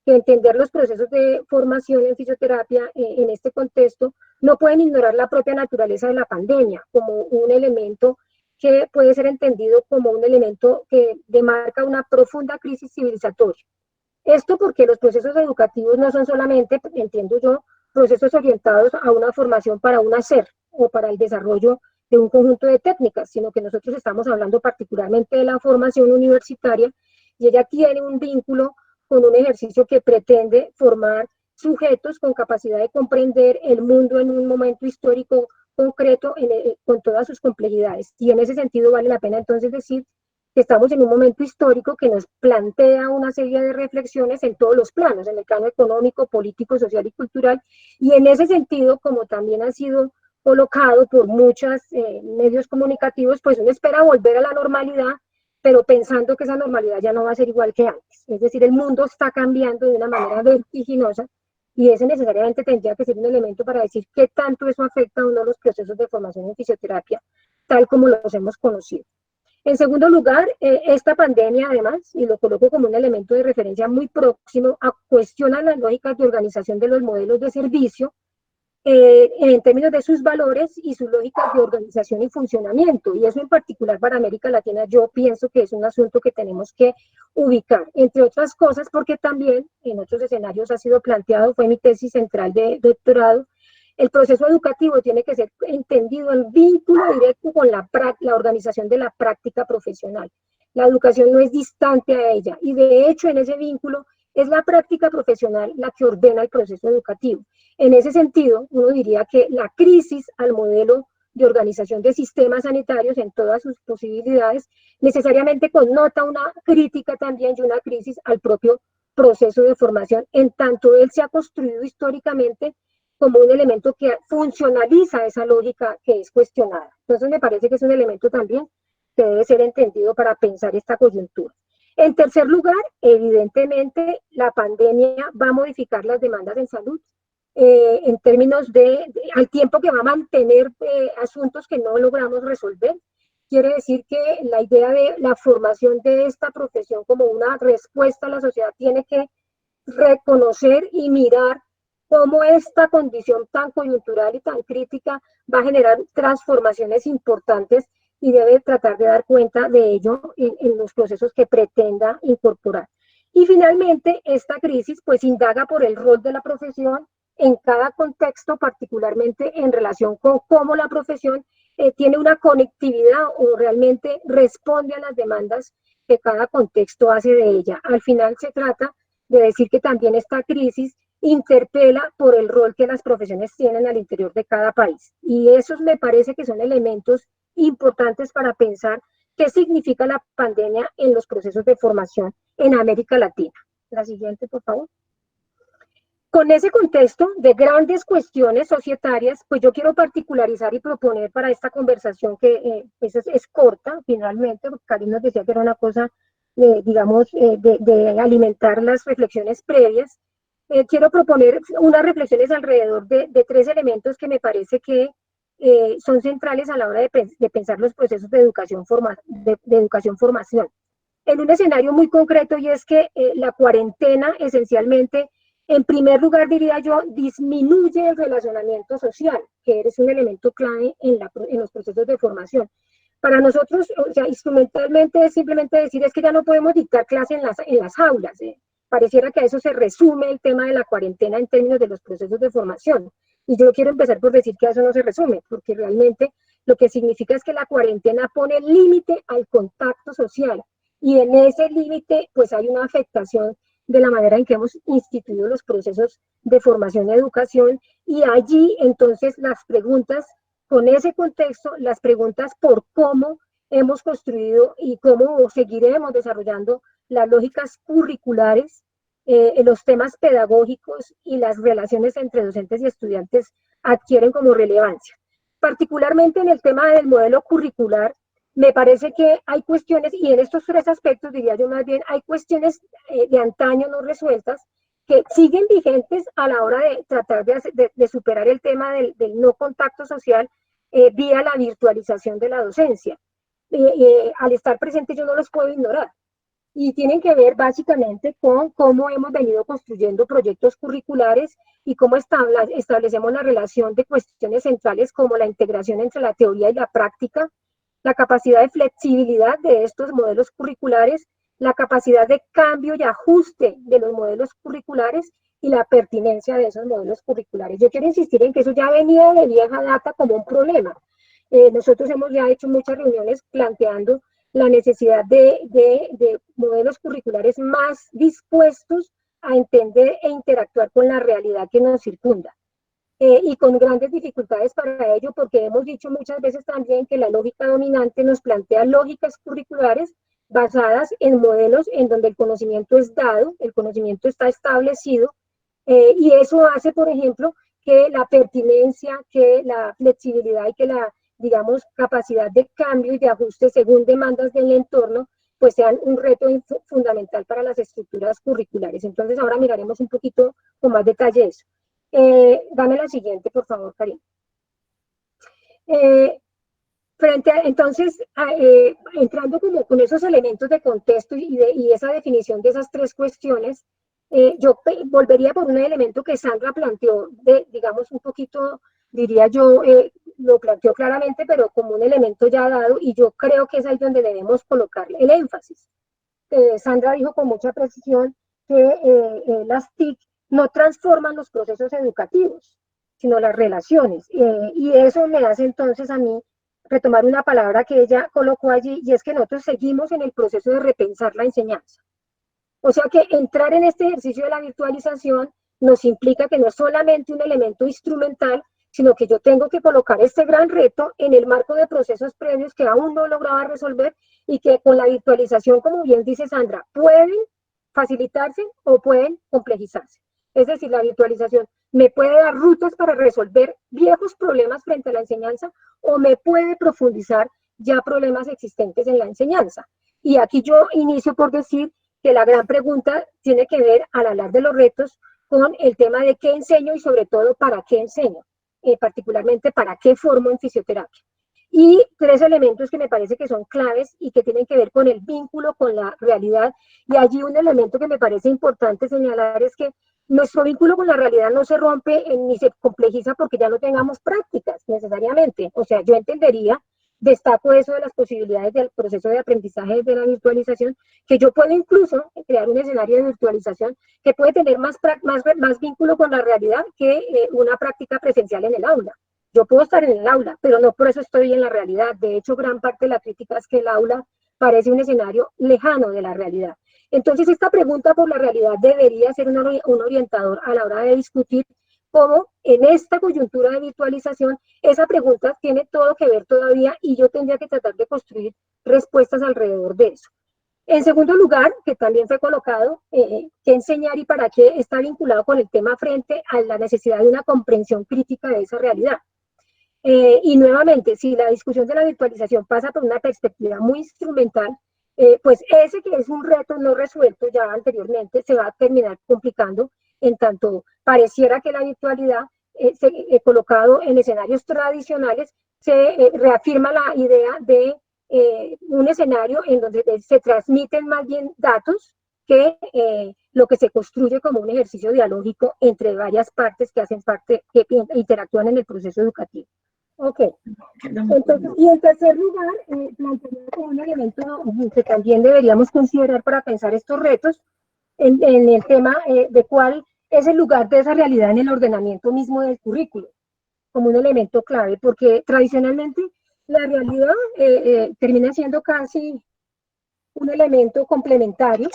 que entender los procesos de formación en fisioterapia en este contexto no pueden ignorar la propia naturaleza de la pandemia como un elemento que puede ser entendido como un elemento que demarca una profunda crisis civilizatoria. Esto porque los procesos educativos no son solamente, entiendo yo, procesos orientados a una formación para un hacer o para el desarrollo de un conjunto de técnicas, sino que nosotros estamos hablando particularmente de la formación universitaria y ella tiene un vínculo con un ejercicio que pretende formar sujetos con capacidad de comprender el mundo en un momento histórico concreto con todas sus complejidades. Y en ese sentido vale la pena entonces decir que estamos en un momento histórico que nos plantea una serie de reflexiones en todos los planos, en el plano económico, político, social y cultural, y en ese sentido, como también ha sido colocado por muchos medios comunicativos, pues uno espera volver a la normalidad, pero pensando que esa normalidad ya no va a ser igual que antes. Es decir, el mundo está cambiando de una manera vertiginosa y ese necesariamente tendría que ser un elemento para decir qué tanto eso afecta o no los procesos de formación en fisioterapia, tal como los hemos conocido. En segundo lugar, esta pandemia además, y lo coloco como un elemento de referencia muy próximo, cuestiona las lógicas de organización de los modelos de servicio en términos de sus valores y sus lógicas de organización y funcionamiento. Y eso en particular para América Latina yo pienso que es un asunto que tenemos que ubicar, entre otras cosas porque también en otros escenarios ha sido planteado, fue mi tesis central de doctorado, el proceso educativo tiene que ser entendido en vínculo directo con la organización de la práctica profesional. La educación no es distante a ella y de hecho en ese vínculo es la práctica profesional la que ordena el proceso educativo. En ese sentido, uno diría que la crisis al modelo de organización de sistemas sanitarios en todas sus posibilidades necesariamente connota una crítica también y una crisis al propio proceso de formación, en tanto él se ha construido históricamente como un elemento que funcionaliza esa lógica que es cuestionada. Entonces me parece que es un elemento también que debe ser entendido para pensar esta coyuntura. En tercer lugar, evidentemente la pandemia va a modificar las demandas en salud en términos al tiempo que va a mantener asuntos que no logramos resolver. Quiere decir que la idea de la formación de esta profesión como una respuesta a la sociedad tiene que reconocer y mirar cómo esta condición tan coyuntural y tan crítica va a generar transformaciones importantes y debe tratar de dar cuenta de ello en los procesos que pretenda incorporar. Y finalmente, esta crisis pues indaga por el rol de la profesión en cada contexto, particularmente en relación con cómo la profesión tiene una conectividad o realmente responde a las demandas que cada contexto hace de ella. Al final se trata de decir que también esta crisis interpela por el rol que las profesiones tienen al interior de cada país. Y esos me parece que son elementos importantes para pensar qué significa la pandemia en los procesos de formación en América Latina. La siguiente, por favor. Con ese contexto de grandes cuestiones societarias, pues yo quiero particularizar y proponer para esta conversación que es corta, finalmente, porque Karin nos decía que era una cosa, digamos, de alimentar las reflexiones previas. Quiero proponer unas reflexiones alrededor de 3 elementos que me parece que son centrales a la hora de pensar los procesos de educación-formación. En un escenario muy concreto, y es que la cuarentena esencialmente En primer lugar, diría yo, disminuye el relacionamiento social, que es un elemento clave en los procesos de formación. Para nosotros, o sea, instrumentalmente es simplemente decir, es que ya no podemos dictar clase en las aulas. Pareciera que a eso se resume el tema de la cuarentena en términos de los procesos de formación. Y yo quiero empezar por decir que a eso no se resume, porque realmente lo que significa es que la cuarentena pone límite al contacto social. Y en ese límite, pues hay una afectación de la manera en que hemos instituido los procesos de formación y educación, y allí entonces las preguntas, con ese contexto, las preguntas por cómo hemos construido y cómo seguiremos desarrollando las lógicas curriculares, los temas pedagógicos y las relaciones entre docentes y estudiantes adquieren como relevancia. Particularmente en el tema del modelo curricular, me parece que hay cuestiones, y en estos tres aspectos diría yo más bien, hay cuestiones de antaño no resueltas que siguen vigentes a la hora de tratar de superar el tema del no contacto social vía la virtualización de la docencia. Al estar presente yo no los puedo ignorar. Y tienen que ver básicamente con cómo hemos venido construyendo proyectos curriculares y cómo establecemos la relación de cuestiones centrales como la integración entre la teoría y la práctica, la capacidad de flexibilidad de estos modelos curriculares, la capacidad de cambio y ajuste de los modelos curriculares y la pertinencia de esos modelos curriculares. Yo quiero insistir en que eso ya venía de vieja data como un problema. Nosotros hemos ya hecho muchas reuniones planteando la necesidad de modelos curriculares más dispuestos a entender e interactuar con la realidad que nos circunda. Y con grandes dificultades para ello, porque hemos dicho muchas veces también que la lógica dominante nos plantea lógicas curriculares basadas en modelos en donde el conocimiento es dado, el conocimiento está establecido, y eso hace, por ejemplo, que la pertinencia, que la flexibilidad y que la, digamos, capacidad de cambio y de ajuste según demandas del entorno, pues sean un reto fundamental para las estructuras curriculares. Entonces ahora miraremos un poquito con más detalle eso. Dame la siguiente, por favor, Karim. Entonces, entrando como con esos elementos de contexto y esa definición de esas tres cuestiones, yo volvería por un elemento que Sandra planteó, digamos, un poquito, diría yo, lo planteó claramente, pero como un elemento ya dado, y yo creo que es ahí donde debemos colocarle el énfasis. Sandra dijo con mucha precisión que las TIC no transforman los procesos educativos, sino las relaciones. Y eso me hace entonces a mí retomar una palabra que ella colocó allí, y es que nosotros seguimos en el proceso de repensar la enseñanza. O sea que entrar en este ejercicio de la virtualización nos implica que no es solamente un elemento instrumental, sino que yo tengo que colocar este gran reto en el marco de procesos previos que aún no lograba resolver y que con la virtualización, como bien dice Sandra, pueden facilitarse o pueden complejizarse. Es decir, la virtualización me puede dar rutas para resolver viejos problemas frente a la enseñanza o me puede profundizar ya problemas existentes en la enseñanza. Y aquí yo inicio por decir que la gran pregunta tiene que ver, al hablar de los retos, con el tema de qué enseño y sobre todo para qué enseño, particularmente para qué formo en fisioterapia. Y tres elementos que me parece que son claves y que tienen que ver con el vínculo con la realidad. Y allí un elemento que me parece importante señalar es que nuestro vínculo con la realidad no se rompe ni se complejiza porque ya no tengamos prácticas necesariamente. O sea, yo entendería, destaco eso de las posibilidades del proceso de aprendizaje de la virtualización, que yo puedo incluso crear un escenario de virtualización que puede tener más vínculo con la realidad que una práctica presencial en el aula. Yo puedo estar en el aula, pero no por eso estoy en la realidad. De hecho, gran parte de la crítica es que el aula parece un escenario lejano de la realidad. Entonces, esta pregunta por la realidad debería ser un orientador a la hora de discutir cómo en esta coyuntura de virtualización, esa pregunta tiene todo que ver todavía y yo tendría que tratar de construir respuestas alrededor de eso. En segundo lugar, que también fue colocado, qué enseñar y para qué está vinculado con el tema frente a la necesidad de una comprensión crítica de esa realidad. Y nuevamente, si la discusión de la virtualización pasa por una perspectiva muy instrumental, pues ese que es un reto no resuelto ya anteriormente se va a terminar complicando, en tanto pareciera que la virtualidad, colocado en escenarios tradicionales, se reafirma la idea de un escenario en donde se transmiten más bien datos que lo que se construye como un ejercicio dialógico entre varias partes que hacen parte, que interactúan en el proceso educativo. Ok. Entonces, y en tercer lugar, plantear como un elemento que también deberíamos considerar para pensar estos retos, en el tema de cuál es el lugar de esa realidad en el ordenamiento mismo del currículo, como un elemento clave, porque tradicionalmente la realidad termina siendo casi un elemento complementario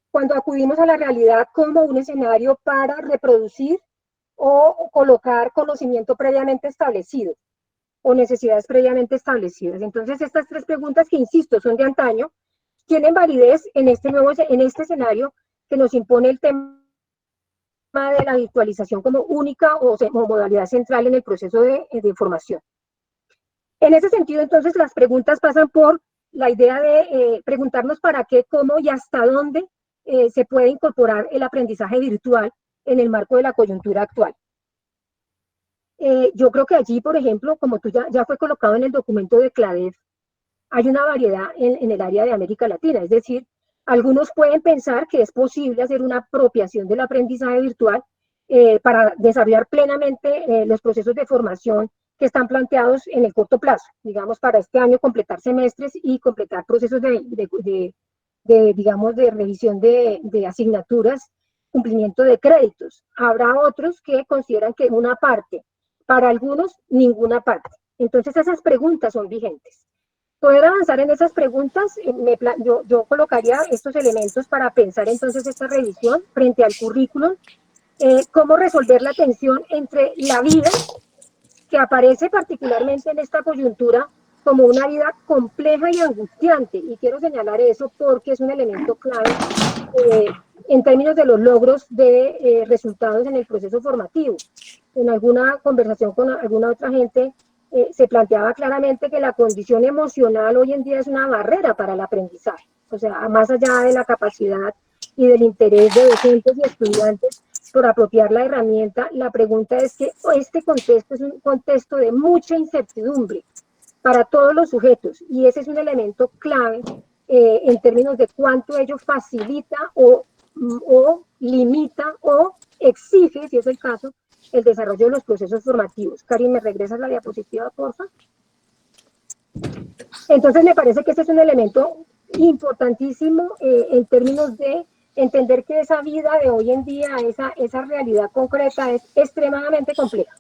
cuando acudimos a la realidad como un escenario para reproducir o colocar conocimiento previamente establecido o necesidades previamente establecidas. Entonces, estas tres preguntas que, insisto, son de antaño, tienen validez en este escenario que nos impone el tema de la virtualización como única o modalidad central en el proceso de formación. En ese sentido, entonces, las preguntas pasan por la idea de preguntarnos para qué, cómo y hasta dónde se puede incorporar el aprendizaje virtual en el marco de la coyuntura actual. Yo creo que allí, por ejemplo, como tú ya fue colocado en el documento de CLADEF, hay una variedad en el área de América Latina, es decir, algunos pueden pensar que es posible hacer una apropiación del aprendizaje virtual para desarrollar plenamente los procesos de formación que están planteados en el corto plazo, digamos, para este año completar semestres y completar procesos digamos, de revisión de asignaturas, cumplimiento de créditos. Habrá otros que consideran que una parte, para algunos, ninguna parte. Entonces, esas preguntas son vigentes. Poder avanzar en esas preguntas, yo colocaría estos elementos para pensar entonces esta revisión frente al currículum, cómo resolver la tensión entre la vida, que aparece particularmente en esta coyuntura como una vida compleja y angustiante, y quiero señalar eso porque es un elemento clave en términos de los logros de resultados en el proceso formativo. En alguna conversación con alguna otra gente se planteaba claramente que la condición emocional hoy en día es una barrera para el aprendizaje, o sea, más allá de la capacidad y del interés de docentes y estudiantes por apropiar la herramienta, la pregunta es que este contexto es un contexto de mucha incertidumbre para todos los sujetos, y ese es un elemento clave en términos de cuánto ello facilita o limita o exige, si es el caso, el desarrollo de los procesos formativos. Karin, ¿me regresas la diapositiva, porfa? Entonces, me parece que ese es un elemento importantísimo en términos de entender que esa vida de hoy en día, esa realidad concreta es extremadamente compleja.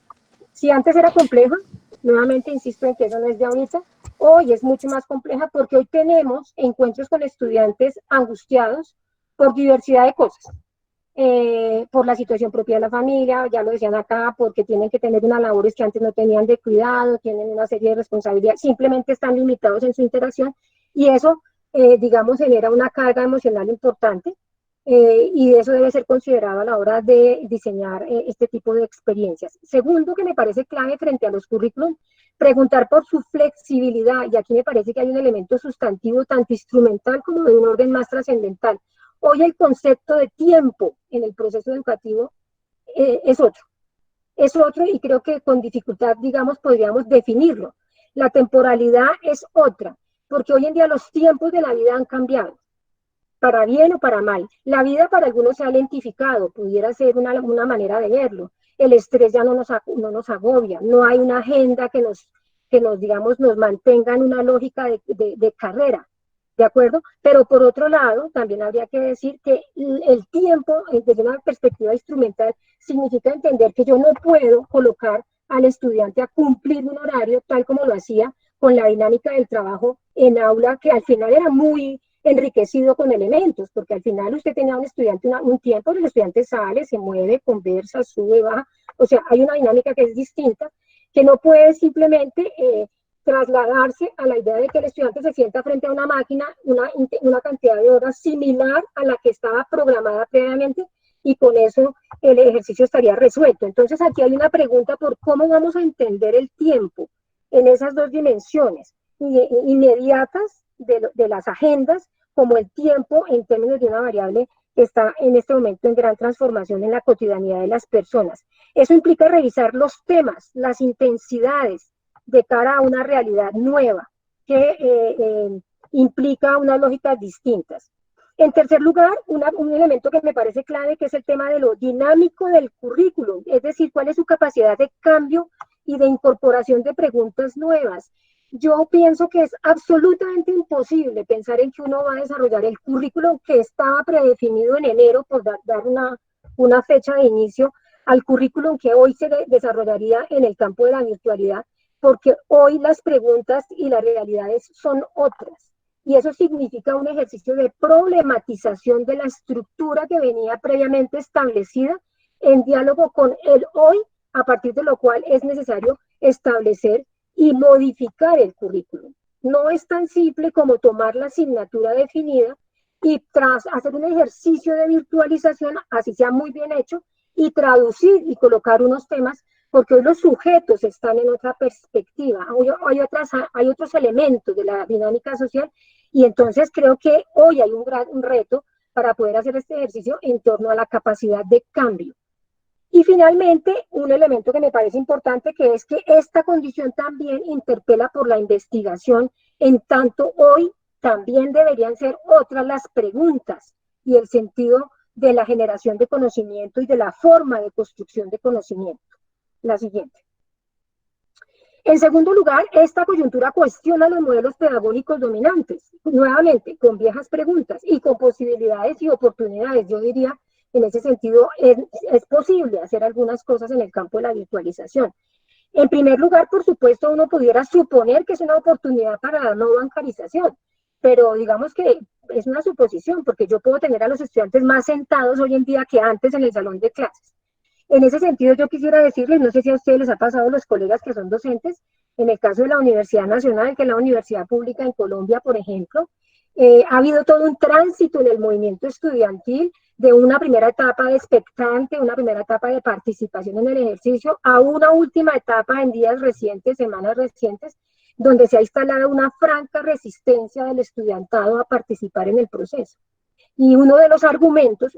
Si antes era compleja, nuevamente insisto en que eso no es de ahorita, hoy es mucho más compleja porque hoy tenemos encuentros con estudiantes angustiados por diversidad de cosas. Por la situación propia de la familia, ya lo decían acá, porque tienen que tener unas labores que antes no tenían de cuidado, tienen una serie de responsabilidades, simplemente están limitados en su interacción, y eso, digamos, genera una carga emocional importante, y eso debe ser considerado a la hora de diseñar este tipo de experiencias. Segundo, que me parece clave frente a los currículum, preguntar por su flexibilidad, y aquí me parece que hay un elemento sustantivo tanto instrumental como de un orden más trascendental. Hoy el concepto de tiempo en el proceso educativo es otro, y creo que con dificultad, digamos, podríamos definirlo. La temporalidad es otra, porque hoy en día los tiempos de la vida han cambiado, para bien o para mal. La vida para algunos se ha lentificado, pudiera ser una manera de verlo. El estrés ya no nos agobia, no hay una agenda que nos digamos, nos mantenga en una lógica de carrera. ¿De acuerdo? Pero por otro lado, también habría que decir que el tiempo, desde una perspectiva instrumental, significa entender que yo no puedo colocar al estudiante a cumplir un horario tal como lo hacía con la dinámica del trabajo en aula, que al final era muy enriquecido con elementos, porque al final usted tenía un estudiante un tiempo, el estudiante sale, se mueve, conversa, sube, baja, o sea, hay una dinámica que es distinta, que no puede simplemente trasladarse a la idea de que el estudiante se sienta frente a una máquina una cantidad de horas similar a la que estaba programada previamente, y con eso el ejercicio estaría resuelto. Entonces aquí hay una pregunta por cómo vamos a entender el tiempo en esas dos dimensiones inmediatas de las agendas, como el tiempo en términos de una variable que está en este momento en gran transformación en la cotidianidad de las personas. Eso implica revisar los temas, las intensidades, de cara a una realidad nueva que implica unas lógicas distintas. En tercer lugar, un elemento que me parece clave, que es el tema de lo dinámico del currículum, es decir, cuál es su capacidad de cambio y de incorporación de preguntas nuevas. Yo pienso que es absolutamente imposible pensar en que uno va a desarrollar el currículum que estaba predefinido en enero, por dar una fecha de inicio, al currículum que hoy se desarrollaría en el campo de la virtualidad, porque hoy las preguntas y las realidades son otras. Y eso significa un ejercicio de problematización de la estructura que venía previamente establecida en diálogo con el hoy, a partir de lo cual es necesario establecer y modificar el currículum. No es tan simple como tomar la asignatura definida y tras hacer un ejercicio de virtualización, así sea muy bien hecho, y traducir y colocar unos temas, porque hoy los sujetos están en otra perspectiva, hay otros elementos de la dinámica social, y entonces creo que hoy hay un reto para poder hacer este ejercicio en torno a la capacidad de cambio. Y finalmente, un elemento que me parece importante, que es que esta condición también interpela por la investigación, en tanto hoy también deberían ser otras las preguntas y el sentido de la generación de conocimiento y de la forma de construcción de conocimiento. La siguiente. En segundo lugar, esta coyuntura cuestiona los modelos pedagógicos dominantes, nuevamente con viejas preguntas y con posibilidades y oportunidades. Yo diría, en ese sentido, es posible hacer algunas cosas en el campo de la virtualización. En primer lugar, por supuesto, uno pudiera suponer que es una oportunidad para la no bancarización, pero digamos que es una suposición, porque yo puedo tener a los estudiantes más sentados hoy en día que antes en el salón de clases. En ese sentido, yo quisiera decirles, no sé si a ustedes les ha pasado, los colegas que son docentes, en el caso de la Universidad Nacional, que es la universidad pública en Colombia, por ejemplo, ha habido todo un tránsito en el movimiento estudiantil de una primera etapa de expectante, una primera etapa de participación en el ejercicio, a una última etapa en días recientes, semanas recientes, donde se ha instalado una franca resistencia del estudiantado a participar en el proceso. Y uno de los argumentos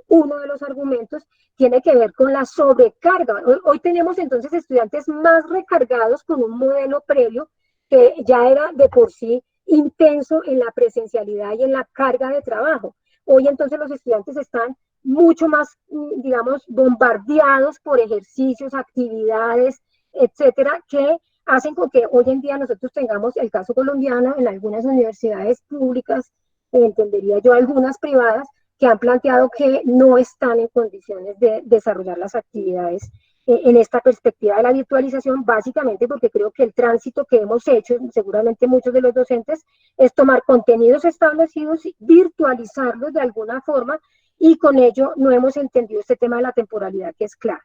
tiene que ver con la sobrecarga. Hoy tenemos entonces estudiantes más recargados con un modelo previo que ya era de por sí intenso en la presencialidad y en la carga de trabajo. Hoy entonces los estudiantes están mucho más, digamos, bombardeados por ejercicios, actividades, etcétera, que hacen con que hoy en día nosotros tengamos el caso colombiano en algunas universidades públicas, entendería yo algunas privadas, que han planteado que no están en condiciones de desarrollar las actividades en esta perspectiva de la virtualización, básicamente porque creo que el tránsito que hemos hecho, seguramente muchos de los docentes, es tomar contenidos establecidos, virtualizarlos de alguna forma, y con ello no hemos entendido este tema de la temporalidad, que es clave.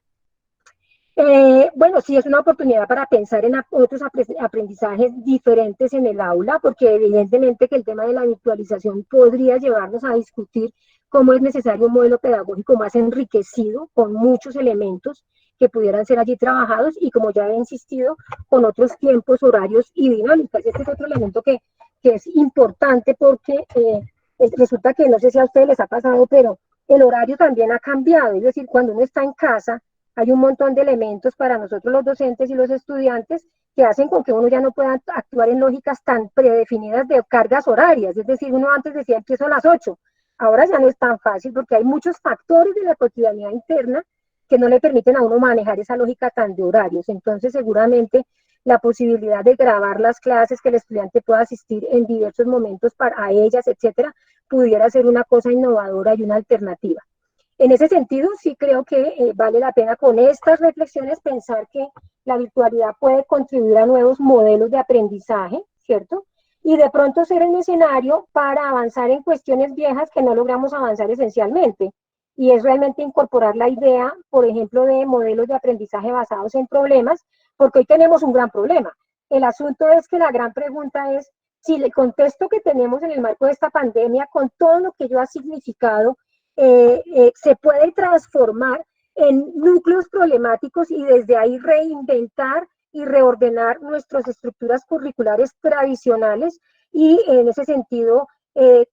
Bueno, sí es una oportunidad para pensar en otros aprendizajes diferentes en el aula, porque evidentemente que el tema de la virtualización podría llevarnos a discutir cómo es necesario un modelo pedagógico más enriquecido, con muchos elementos que pudieran ser allí trabajados, y como ya he insistido, con otros tiempos, horarios y dinámicas. Este es otro elemento que es importante, porque resulta que, no sé si a ustedes les ha pasado, pero el horario también ha cambiado. Es decir, cuando uno está en casa, hay un montón de elementos para nosotros los docentes y los estudiantes que hacen con que uno ya no pueda actuar en lógicas tan predefinidas de cargas horarias. Es decir, uno antes decía empiezo a las 8, ahora ya no es tan fácil porque hay muchos factores de la cotidianidad interna que no le permiten a uno manejar esa lógica tan de horarios. Entonces, seguramente la posibilidad de grabar las clases, que el estudiante pueda asistir en diversos momentos para ellas, etcétera, pudiera ser una cosa innovadora y una alternativa. En ese sentido, sí creo que vale la pena con estas reflexiones pensar que la virtualidad puede contribuir a nuevos modelos de aprendizaje, ¿cierto? Y de pronto ser un escenario para avanzar en cuestiones viejas que no logramos avanzar esencialmente. Y es realmente incorporar la idea, por ejemplo, de modelos de aprendizaje basados en problemas, porque hoy tenemos un gran problema. El asunto es que la gran pregunta es si el contexto que tenemos en el marco de esta pandemia, con todo lo que ello ha significado, se puede transformar en núcleos problemáticos y desde ahí reinventar y reordenar nuestras estructuras curriculares tradicionales, y en ese sentido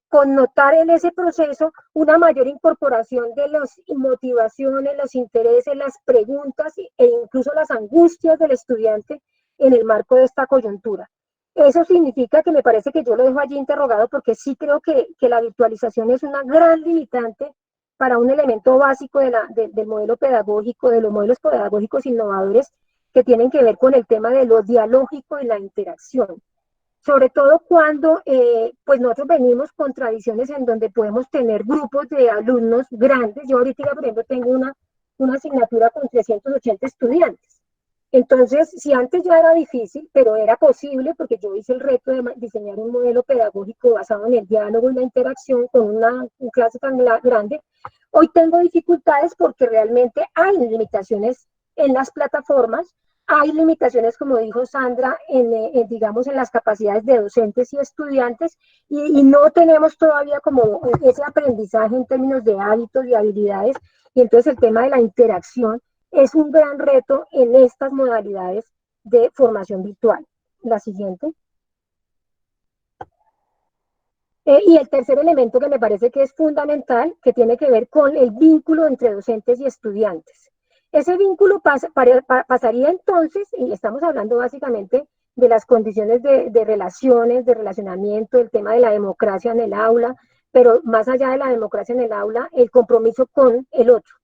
connotar en ese proceso una mayor incorporación de las motivaciones, los intereses, las preguntas e incluso las angustias del estudiante en el marco de esta coyuntura. Eso significa que me parece que yo lo dejo allí interrogado porque sí creo que la virtualización es una gran limitante para un elemento básico del modelo pedagógico, de los modelos pedagógicos innovadores que tienen que ver con el tema de lo dialógico y la interacción. Sobre todo cuando pues nosotros venimos con tradiciones en donde podemos tener grupos de alumnos grandes. Yo ahorita, por ejemplo, tengo una asignatura con 380 estudiantes. Entonces, si antes ya era difícil, pero era posible, porque yo hice el reto de diseñar un modelo pedagógico basado en el diálogo y la interacción con una clase tan grande, hoy tengo dificultades porque realmente hay limitaciones en las plataformas, hay limitaciones, como dijo Sandra, digamos, en las capacidades de docentes y estudiantes, y no tenemos todavía como ese aprendizaje en términos de hábitos y habilidades, y entonces el tema de la interacción es un gran reto en estas modalidades de formación virtual. La siguiente. Y el tercer elemento que me parece que es fundamental, que tiene que ver con el vínculo entre docentes y estudiantes. Ese vínculo pasaría entonces, y estamos hablando básicamente de las condiciones de relaciones, de relacionamiento, el tema de la democracia en el aula, pero más allá de la democracia en el aula, el compromiso con el otro.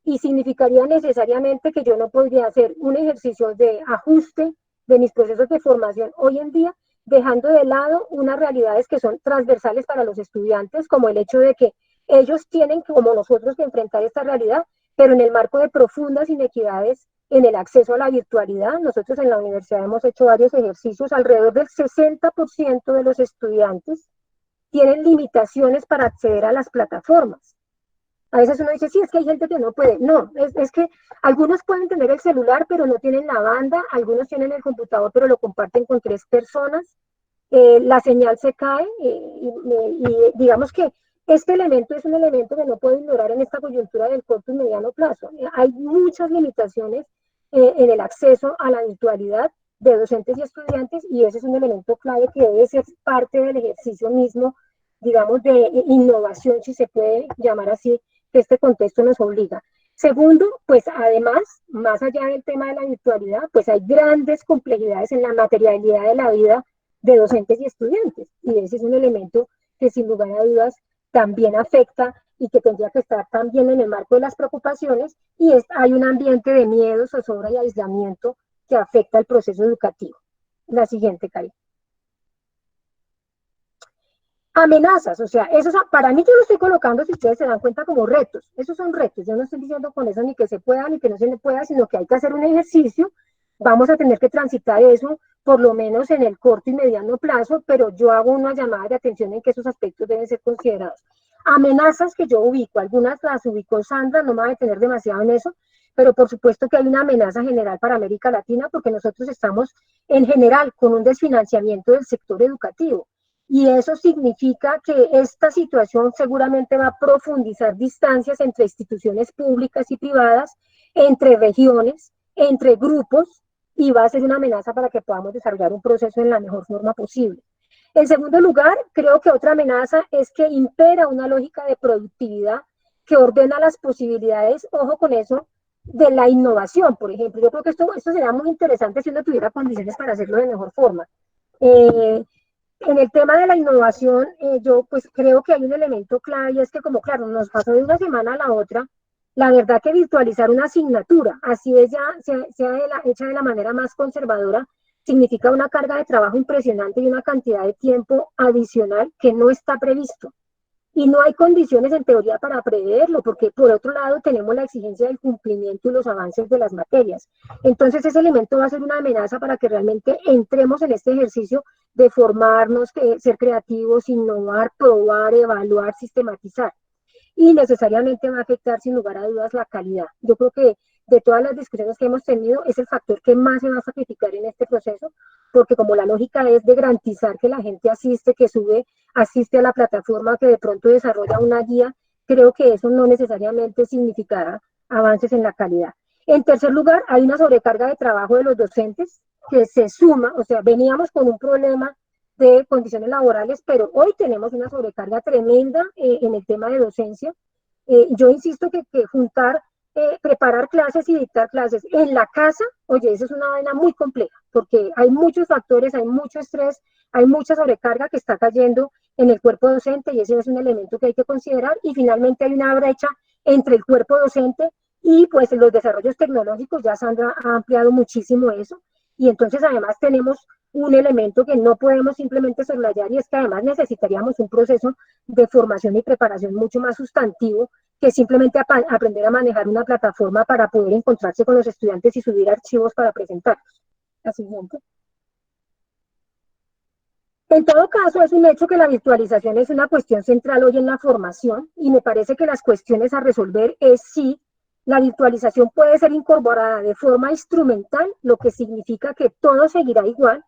Y significaría necesariamente que yo no podría hacer un ejercicio de ajuste de mis procesos de formación hoy en día, dejando de lado unas realidades que son transversales para los estudiantes, como el hecho de que ellos tienen, como nosotros, que enfrentar esta realidad, pero en el marco de profundas inequidades en el acceso a la virtualidad. Nosotros en la universidad hemos hecho varios ejercicios, alrededor del 60% de los estudiantes tienen limitaciones para acceder a las plataformas. A veces uno dice, sí, es que hay gente que no puede. No, es que algunos pueden tener el celular, pero no tienen la banda, algunos tienen el computador, pero lo comparten con 3 personas, la señal se cae, y digamos que este elemento es un elemento que no puedo ignorar en esta coyuntura del corto y mediano plazo. Hay muchas limitaciones en el acceso a la virtualidad de docentes y estudiantes, y ese es un elemento clave que debe ser parte del ejercicio mismo, digamos, de innovación, si se puede llamar así, que este contexto nos obliga. Segundo, pues además, más allá del tema de la virtualidad, pues hay grandes complejidades en la materialidad de la vida de docentes y estudiantes, y ese es un elemento que sin lugar a dudas también afecta y que tendría que estar también en el marco de las preocupaciones, y hay un ambiente de miedo, zozobra y aislamiento que afecta el proceso educativo. La siguiente, Karen. Amenazas, o sea, esos, para mí yo lo estoy colocando, si ustedes se dan cuenta, como retos. Esos son retos. Yo no estoy diciendo con eso ni que se pueda ni que no se pueda, sino que hay que hacer un ejercicio. Vamos a tener que transitar eso, por lo menos en el corto y mediano plazo, pero yo hago una llamada de atención en que esos aspectos deben ser considerados. Amenazas que yo ubico, algunas las ubicó Sandra, no me voy a detener demasiado en eso, pero por supuesto que hay una amenaza general para América Latina, porque nosotros estamos en general con un desfinanciamiento del sector educativo. Y eso significa que esta situación seguramente va a profundizar distancias entre instituciones públicas y privadas, entre regiones, entre grupos, y va a ser una amenaza para que podamos desarrollar un proceso en la mejor forma posible. En segundo lugar, creo que otra amenaza es que impera una lógica de productividad que ordena las posibilidades, ojo con eso, de la innovación, por ejemplo. Yo creo que esto sería muy interesante si uno tuviera condiciones para hacerlo de mejor forma. En el tema de la innovación, yo pues creo que hay un elemento clave, y es que como claro, nos pasó de una semana a la otra, la verdad que virtualizar una asignatura, así es ya, sea hecha de la manera más conservadora, significa una carga de trabajo impresionante y una cantidad de tiempo adicional que no está previsto. Y no hay condiciones en teoría para preverlo, porque por otro lado tenemos la exigencia del cumplimiento y los avances de las materias. Entonces ese elemento va a ser una amenaza para que realmente entremos en este ejercicio de formarnos, ser creativos, innovar, probar, evaluar, sistematizar. Y necesariamente va a afectar sin lugar a dudas la calidad. Yo creo que de todas las discusiones que hemos tenido es el factor que más se va a sacrificar en este proceso, porque como la lógica es de garantizar que la gente asiste, que asiste a la plataforma, que de pronto desarrolla una guía, creo que eso no necesariamente significará avances en la calidad. En tercer lugar, hay una sobrecarga de trabajo de los docentes que se suma, o sea, veníamos con un problema de condiciones laborales, pero hoy tenemos una sobrecarga tremenda en el tema de docencia. Yo insisto que juntar preparar clases y dictar clases en la casa, oye, eso es una vaina muy compleja, porque hay muchos factores, hay mucho estrés, hay mucha sobrecarga que está cayendo en el cuerpo docente y ese es un elemento que hay que considerar. Y finalmente hay una brecha entre el cuerpo docente y pues los desarrollos tecnológicos, ya Sandra ha ampliado muchísimo eso, y entonces además tenemos un elemento que no podemos simplemente soslayar, y es que además necesitaríamos un proceso de formación y preparación mucho más sustantivo que simplemente aprender a manejar una plataforma para poder encontrarse con los estudiantes y subir archivos para presentarlos. La siguiente. En todo caso, es un hecho que la virtualización es una cuestión central hoy en la formación, y me parece que las cuestiones a resolver es si la virtualización puede ser incorporada de forma instrumental, lo que significa que todo seguirá igual,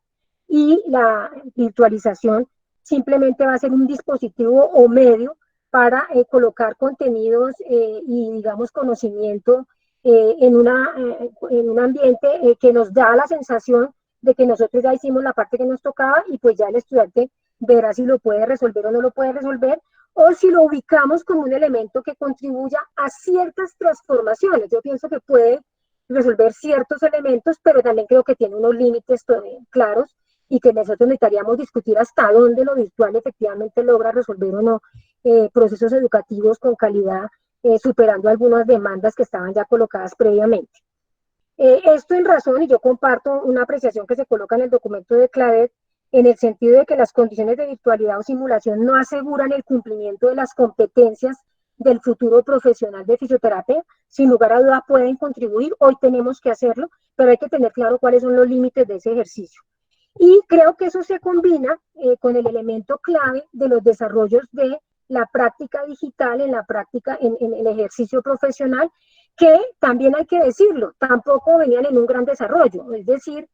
y la virtualización simplemente va a ser un dispositivo o medio para colocar contenidos y, digamos, conocimiento en un ambiente que nos da la sensación de que nosotros ya hicimos la parte que nos tocaba, y pues ya el estudiante verá si lo puede resolver o no lo puede resolver, o si lo ubicamos como un elemento que contribuya a ciertas transformaciones. Yo pienso que puede resolver ciertos elementos, pero también creo que tiene unos límites claros, y que nosotros necesitaríamos discutir hasta dónde lo virtual efectivamente logra resolver o no procesos educativos con calidad, superando algunas demandas que estaban ya colocadas previamente. Esto en razón, y yo comparto una apreciación que se coloca en el documento de Cladet, en el sentido de que las condiciones de virtualidad o simulación no aseguran el cumplimiento de las competencias del futuro profesional de fisioterapia. Sin lugar a duda pueden contribuir, hoy tenemos que hacerlo, pero hay que tener claro cuáles son los límites de ese ejercicio. Y creo que eso se combina con el elemento clave de los desarrollos de la práctica digital en la práctica, en el ejercicio profesional, que también hay que decirlo, tampoco venían en un gran desarrollo. Es decir,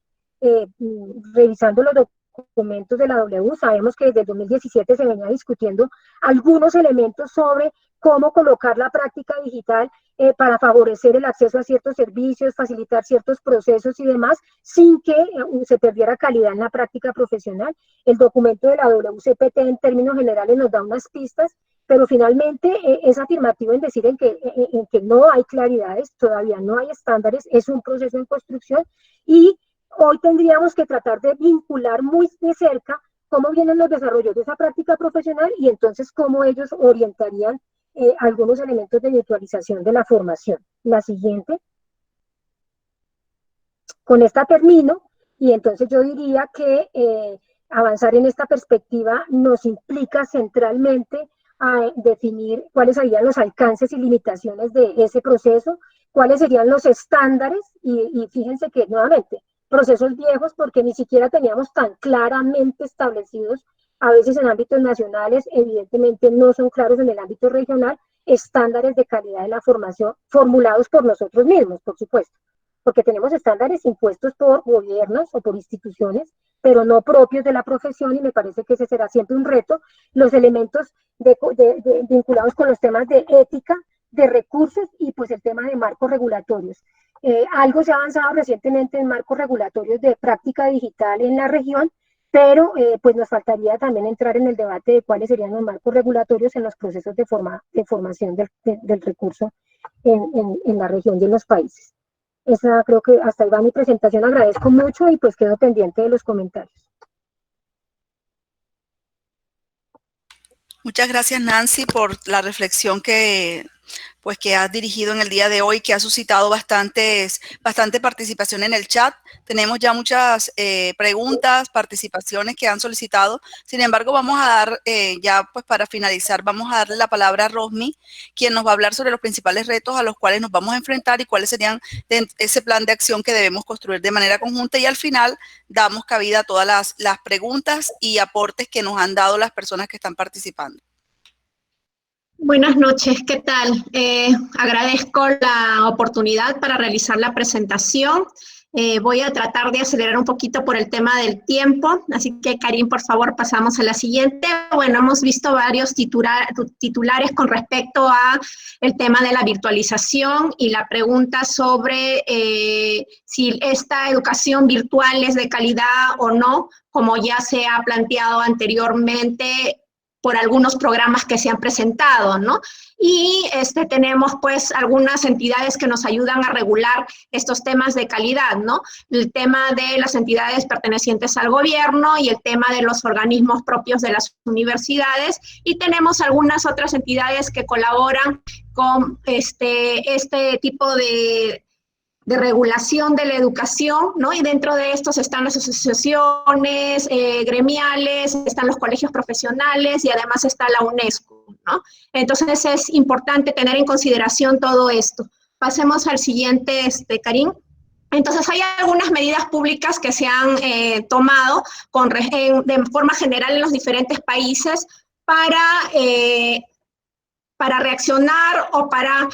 revisando los documentos de la W, sabemos que desde el 2017 se venía discutiendo algunos elementos sobre cómo colocar la práctica digital para favorecer el acceso a ciertos servicios, facilitar ciertos procesos y demás, sin que se perdiera calidad en la práctica profesional. El documento de la WCPT en términos generales nos da unas pistas, pero finalmente es afirmativo en decir en que no hay claridades, todavía no hay estándares, es un proceso en construcción, y hoy tendríamos que tratar de vincular muy de cerca cómo vienen los desarrollos de esa práctica profesional y entonces cómo ellos orientarían algunos elementos de virtualización de la formación. La siguiente. Con esta termino, y entonces yo diría que avanzar en esta perspectiva nos implica centralmente a definir cuáles serían los alcances y limitaciones de ese proceso, cuáles serían los estándares, y fíjense que nuevamente, procesos viejos porque ni siquiera teníamos tan claramente establecidos, a veces en ámbitos nacionales, evidentemente no son claros en el ámbito regional, estándares de calidad de la formación formulados por nosotros mismos, por supuesto, porque tenemos estándares impuestos por gobiernos o por instituciones, pero no propios de la profesión, y me parece que ese será siempre un reto. Los elementos vinculados con los temas de ética, de recursos y pues el tema de marcos regulatorios. Algo se ha avanzado recientemente en marcos regulatorios de práctica digital en la región, pero pues nos faltaría también entrar en el debate de cuáles serían los marcos regulatorios en los procesos de formación del recurso en la región y en los países. Esa creo que hasta ahí va mi presentación, agradezco mucho y pues quedo pendiente de los comentarios. Muchas gracias, Nancy, por la reflexión que has dirigido en el día de hoy, que ha suscitado bastante participación en el chat. Tenemos ya muchas preguntas, participaciones que han solicitado. Sin embargo, vamos a dar, ya pues para finalizar, vamos a darle la palabra a Rosmi, quien nos va a hablar sobre los principales retos a los cuales nos vamos a enfrentar y cuáles serían ese plan de acción que debemos construir de manera conjunta. Y al final damos cabida a todas las preguntas y aportes que nos han dado las personas que están participando. Buenas noches, ¿qué tal? Agradezco la oportunidad para realizar la presentación. Voy a tratar de acelerar un poquito por el tema del tiempo, así que Karim, por favor, pasamos a la siguiente. Bueno, hemos visto varios titulares con respecto a el tema de la virtualización y la pregunta sobre si esta educación virtual es de calidad o no, como ya se ha planteado anteriormente. por algunos programas que se han presentado, ¿no? Y tenemos pues algunas entidades que nos ayudan a regular estos temas de calidad, ¿no? El tema de las entidades pertenecientes al gobierno y el tema de los organismos propios de las universidades, y tenemos algunas otras entidades que colaboran con este tipo de regulación de la educación, ¿no? Y dentro de estos están las asociaciones gremiales, están los colegios profesionales y además está la UNESCO, ¿no? Entonces es importante tener en consideración todo esto. Pasemos al siguiente, Karim. Entonces hay algunas medidas públicas que se han tomado de forma general en los diferentes países para reaccionar o para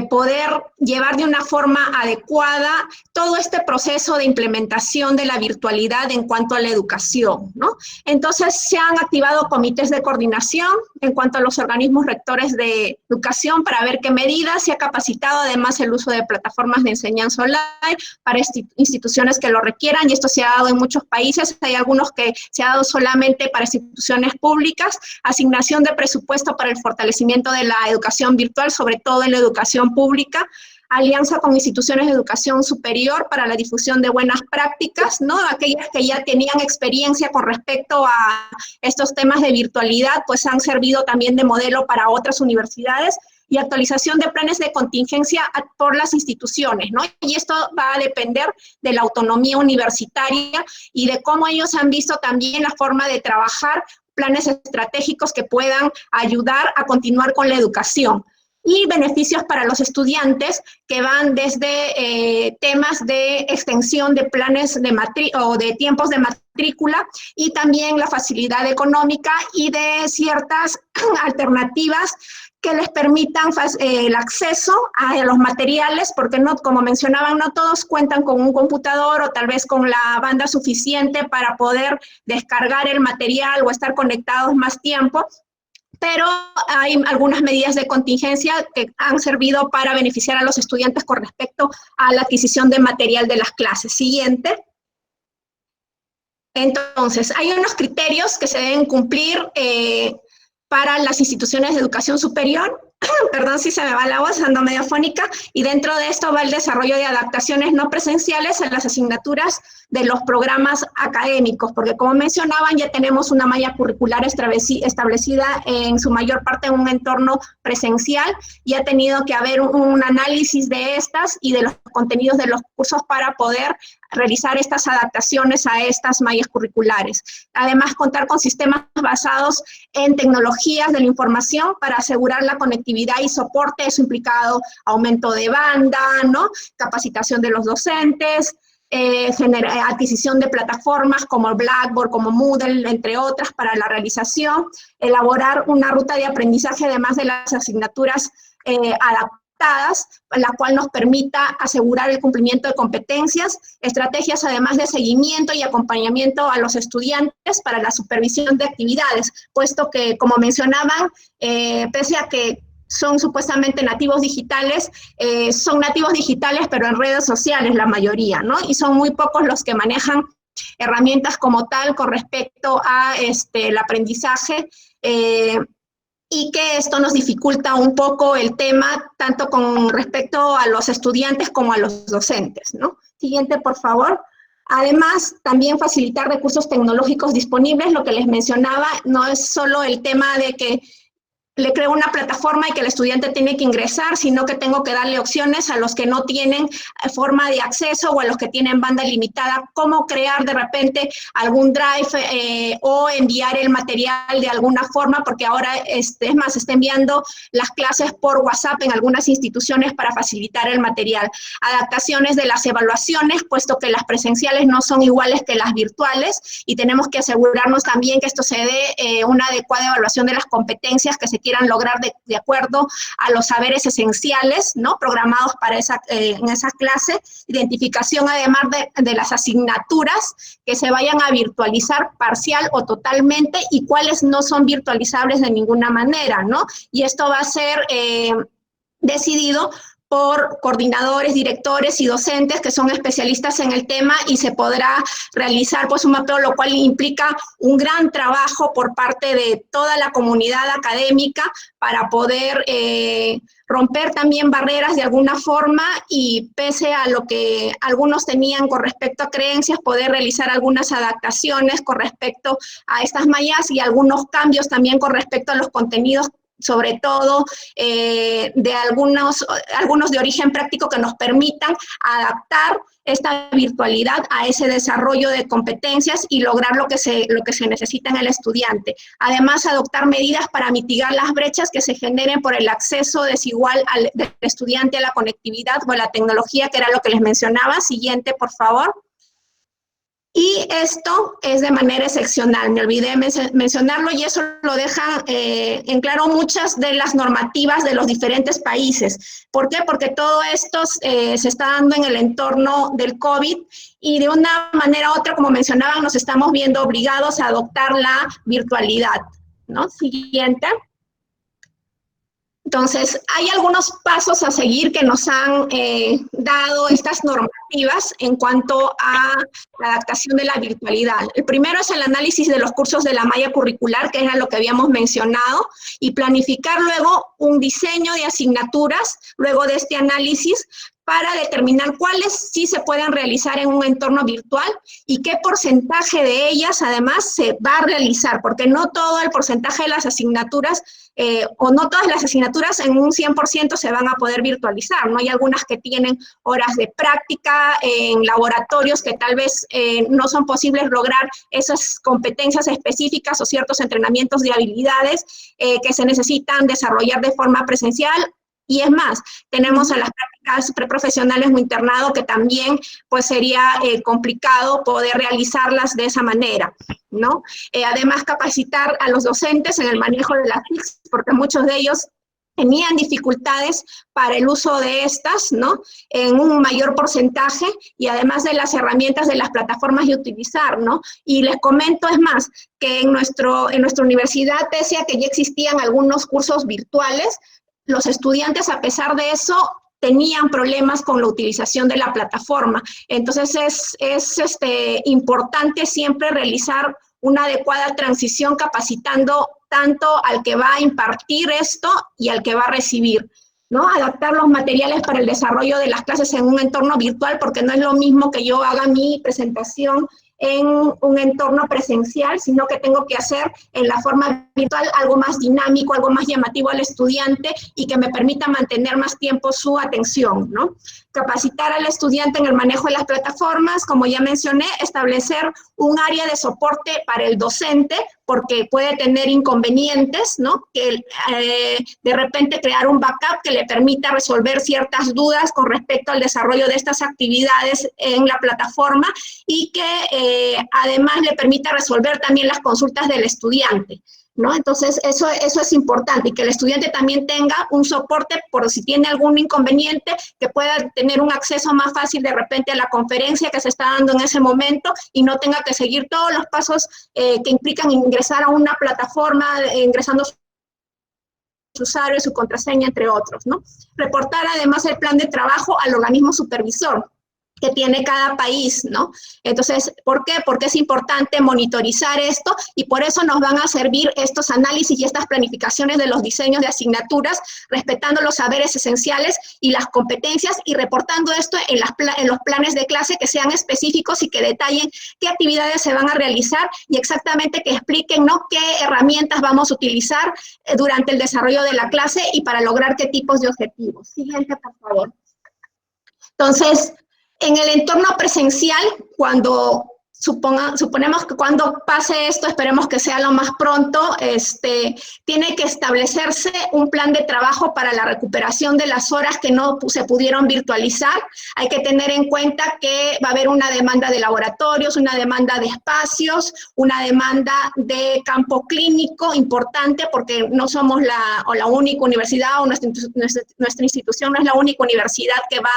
poder llevar de una forma adecuada todo este proceso de implementación de la virtualidad en cuanto a la educación, ¿no? Entonces se han activado comités de coordinación en cuanto a los organismos rectores de educación para ver qué medidas, se ha capacitado además el uso de plataformas de enseñanza online para instituciones que lo requieran, y esto se ha dado en muchos países. Hay algunos que se ha dado solamente para instituciones públicas, asignación de presupuesto para el fortalecimiento de la educación virtual, sobre todo en la educación pública, alianza con instituciones de educación superior para la difusión de buenas prácticas, ¿no? Aquellas que ya tenían experiencia con respecto a estos temas de virtualidad, pues han servido también de modelo para otras universidades, y actualización de planes de contingencia por las instituciones, ¿no? Y esto va a depender de la autonomía universitaria y de cómo ellos han visto también la forma de trabajar planes estratégicos que puedan ayudar a continuar con la educación. Y beneficios para los estudiantes que van desde temas de extensión de planes de tiempos de matrícula, y también la facilidad económica y de ciertas alternativas que les permitan el acceso a los materiales, porque no, como mencionaban, no todos cuentan con un computador o tal vez con la banda suficiente para poder descargar el material o estar conectados más tiempo. Pero hay algunas medidas de contingencia que han servido para beneficiar a los estudiantes con respecto a la adquisición de material de las clases. Siguiente. Entonces, hay unos criterios que se deben cumplir para las instituciones de educación superior. Perdón si se me va la voz, ando medio afónica, y dentro de esto va el desarrollo de adaptaciones no presenciales en las asignaturas de los programas académicos, porque como mencionaban, ya tenemos una malla curricular establecida en su mayor parte en un entorno presencial, y ha tenido que haber un análisis de estas y de los contenidos de los cursos para poder realizar estas adaptaciones a estas mallas curriculares. Además, contar con sistemas basados en tecnologías de la información para asegurar la conectividad y soporte. Eso implicado aumento de banda, ¿no? Capacitación de los docentes, adquisición de plataformas como Blackboard, como Moodle, entre otras, para la realización, elaborar una ruta de aprendizaje además de las asignaturas adaptadas, la cual nos permita asegurar el cumplimiento de competencias, estrategias además de seguimiento y acompañamiento a los estudiantes para la supervisión de actividades, puesto que, como mencionaban, pese a que son supuestamente nativos digitales, son nativos digitales pero en redes sociales la mayoría, ¿no? Y son muy pocos los que manejan herramientas como tal con respecto a el aprendizaje, y que esto nos dificulta un poco el tema, tanto con respecto a los estudiantes como a los docentes, ¿no? Siguiente, por favor. Además, también facilitar recursos tecnológicos disponibles. Lo que les mencionaba, no es solo el tema de que le creo una plataforma y que el estudiante tiene que ingresar, sino que tengo que darle opciones a los que no tienen forma de acceso o a los que tienen banda limitada, cómo crear de repente algún drive o enviar el material de alguna forma, porque ahora, es más, se está enviando las clases por WhatsApp en algunas instituciones para facilitar el material. Adaptaciones de las evaluaciones, puesto que las presenciales no son iguales que las virtuales, y tenemos que asegurarnos también que esto se dé una adecuada evaluación de las competencias que se quieran lograr de acuerdo a los saberes esenciales, ¿no? Programados para en esa clase. Identificación además de las asignaturas que se vayan a virtualizar parcial o totalmente, y cuáles no son virtualizables de ninguna manera, ¿no? Y esto va a ser decidido por coordinadores, directores y docentes que son especialistas en el tema y se podrá realizar pues un mapeo, lo cual implica un gran trabajo por parte de toda la comunidad académica para poder romper también barreras de alguna forma y pese a lo que algunos tenían con respecto a creencias, poder realizar algunas adaptaciones con respecto a estas mallas y algunos cambios también con respecto a los contenidos, sobre todo de algunos de origen práctico que nos permitan adaptar esta virtualidad a ese desarrollo de competencias y lograr lo que se necesita en el estudiante. Además, adoptar medidas para mitigar las brechas que se generen por el acceso desigual del estudiante a la conectividad o a la tecnología, que era lo que les mencionaba. Siguiente, por favor. Y esto es de manera excepcional, me olvidé mencionarlo y eso lo dejan en claro muchas de las normativas de los diferentes países. ¿Por qué? Porque todo esto se está dando en el entorno del COVID y de una manera u otra, como mencionaban, nos estamos viendo obligados a adoptar la virtualidad, ¿no? Siguiente. Entonces, hay algunos pasos a seguir que nos han dado estas normativas en cuanto a la adaptación de la virtualidad. El primero es el análisis de los cursos de la malla curricular, que era lo que habíamos mencionado, y planificar luego un diseño de asignaturas, luego de este análisis, para determinar cuáles sí se pueden realizar en un entorno virtual y qué porcentaje de ellas además se va a realizar, porque no todo el porcentaje de las asignaturas o no todas las asignaturas en un 100% se van a poder virtualizar, ¿no? Hay algunas que tienen horas de práctica en laboratorios que tal vez no son posibles lograr esas competencias específicas o ciertos entrenamientos de habilidades que se necesitan desarrollar de forma presencial. Y es más, tenemos a las prácticas preprofesionales o internado que también pues sería complicado poder realizarlas de esa manera, ¿no? Además, capacitar a los docentes en el manejo de las TICs, porque muchos de ellos tenían dificultades para el uso de estas, ¿no? En un mayor porcentaje y además de las herramientas de las plataformas de utilizar, ¿no? Y les comento, es más, que en nuestra universidad, pese a que ya existían algunos cursos virtuales, los estudiantes, a pesar de eso, tenían problemas con la utilización de la plataforma. Entonces, es importante siempre realizar una adecuada transición capacitando tanto al que va a impartir esto y al que va a recibir, ¿no? Adaptar los materiales para el desarrollo de las clases en un entorno virtual, porque no es lo mismo que yo haga mi presentación en un entorno presencial, sino que tengo que hacer en la forma virtual algo más dinámico, algo más llamativo al estudiante y que me permita mantener más tiempo su atención, ¿no? Capacitar al estudiante en el manejo de las plataformas, como ya mencioné, establecer un área de soporte para el docente, porque puede tener inconvenientes, ¿no? Que de repente crear un backup que le permita resolver ciertas dudas con respecto al desarrollo de estas actividades en la plataforma y que además le permita resolver también las consultas del estudiante, ¿no? Entonces, eso es importante, y que el estudiante también tenga un soporte por si tiene algún inconveniente, que pueda tener un acceso más fácil de repente a la conferencia que se está dando en ese momento y no tenga que seguir todos los pasos que implican ingresar a una plataforma, ingresando su usuario, su contraseña, entre otros, ¿no? Reportar además el plan de trabajo al organismo supervisor que tiene cada país, ¿no? Entonces, ¿por qué? Porque es importante monitorizar esto y por eso nos van a servir estos análisis y estas planificaciones de los diseños de asignaturas, respetando los saberes esenciales y las competencias y reportando esto en los planes de clase que sean específicos y que detallen qué actividades se van a realizar y exactamente que expliquen, ¿no?, qué herramientas vamos a utilizar durante el desarrollo de la clase y para lograr qué tipos de objetivos. Siguiente, por favor. Entonces, en el entorno presencial, cuando suponemos que cuando pase esto, esperemos que sea lo más pronto, tiene que establecerse un plan de trabajo para la recuperación de las horas que no se pudieron virtualizar. Hay que tener en cuenta que va a haber una demanda de laboratorios, una demanda de espacios, una demanda de campo clínico importante, porque no somos la única universidad, o nuestra institución no es la única universidad que va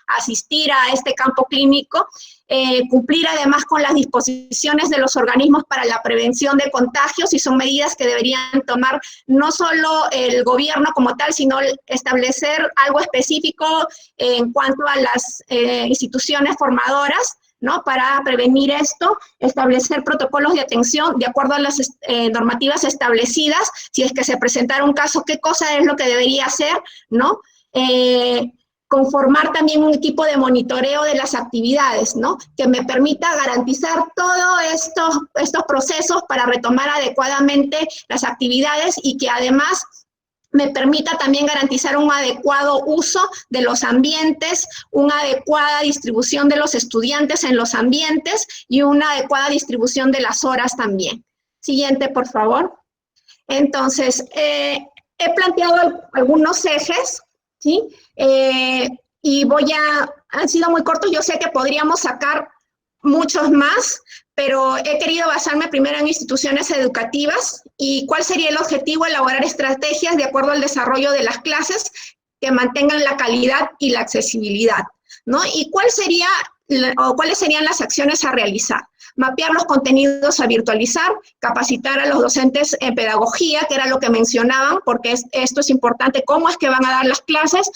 a asistir a este campo clínico. cumplir además con las disposiciones de los organismos para la prevención de contagios, y son medidas que deberían tomar no solo el gobierno como tal, sino establecer algo específico en cuanto a las instituciones formadoras, ¿no? Para prevenir esto, establecer protocolos de atención de acuerdo a las normativas establecidas. Si es que se presentara un caso, ¿qué cosa es lo que debería hacer, ¿no? Conformar también un equipo de monitoreo de las actividades, ¿no? Que me permita garantizar todos estos procesos para retomar adecuadamente las actividades, y que además me permita también garantizar un adecuado uso de los ambientes, una adecuada distribución de los estudiantes en los ambientes y una adecuada distribución de las horas también. Siguiente, por favor. Entonces, he planteado algunos ejes, ¿sí? Y han sido muy cortos, yo sé que podríamos sacar muchos más, pero he querido basarme primero en instituciones educativas y cuál sería el objetivo: elaborar estrategias de acuerdo al desarrollo de las clases que mantengan la calidad y la accesibilidad, ¿no? Y cuáles serían las acciones a realizar. Mapear los contenidos a virtualizar, capacitar a los docentes en pedagogía, que era lo que mencionaban, porque esto es importante: cómo es que van a dar las clases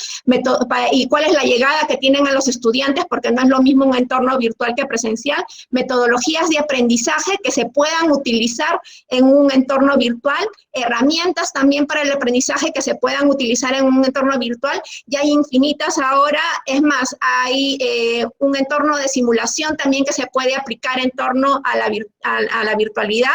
y cuál es la llegada que tienen a los estudiantes, porque no es lo mismo un entorno virtual que presencial. Metodologías de aprendizaje que se puedan utilizar en un entorno virtual, herramientas también para el aprendizaje que se puedan utilizar en un entorno virtual. Ya hay infinitas ahora, es más, hay un entorno de simulación también que se puede aplicar en torno a la virtualidad,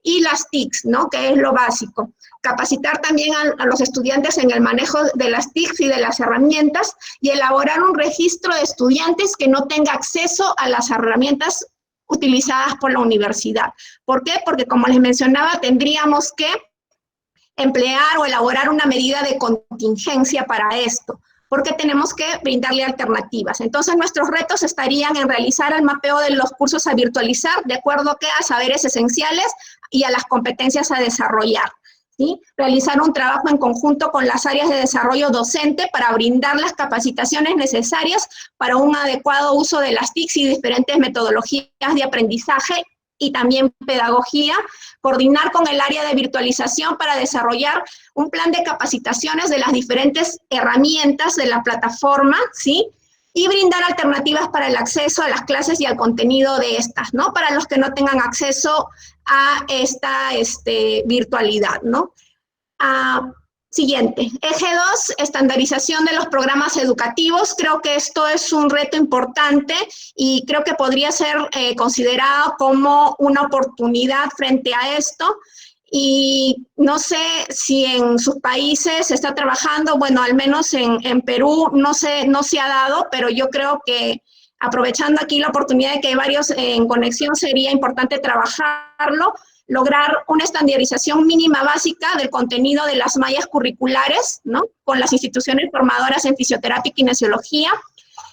y las TICs, ¿no? Que es lo básico. Capacitar también a los estudiantes en el manejo de las TICs y de las herramientas, y elaborar un registro de estudiantes que no tenga acceso a las herramientas utilizadas por la universidad. ¿Por qué? Porque, como les mencionaba, tendríamos que emplear o elaborar una medida de contingencia para esto, porque tenemos que brindarle alternativas. Entonces, nuestros retos estarían en realizar el mapeo de los cursos a virtualizar, de acuerdo a saberes esenciales y a las competencias a desarrollar, ¿sí? Realizar un trabajo en conjunto con las áreas de desarrollo docente para brindar las capacitaciones necesarias para un adecuado uso de las TICs y diferentes metodologías de aprendizaje y también pedagogía. Coordinar con el área de virtualización para desarrollar un plan de capacitaciones de las diferentes herramientas de la plataforma, ¿sí? Y brindar alternativas para el acceso a las clases y al contenido de estas, ¿no? Para los que no tengan acceso a esta virtualidad, ¿no? Siguiente, eje 2, estandarización de los programas educativos. Creo que esto es un reto importante y creo que podría ser considerado como una oportunidad frente a esto. Y no sé si en sus países se está trabajando, bueno, al menos en Perú no se ha dado, pero yo creo que aprovechando aquí la oportunidad de que hay varios en conexión, sería importante trabajarlo. Lograr una estandarización mínima básica del contenido de las mallas curriculares, ¿no? Con las instituciones formadoras en fisioterapia y kinesiología.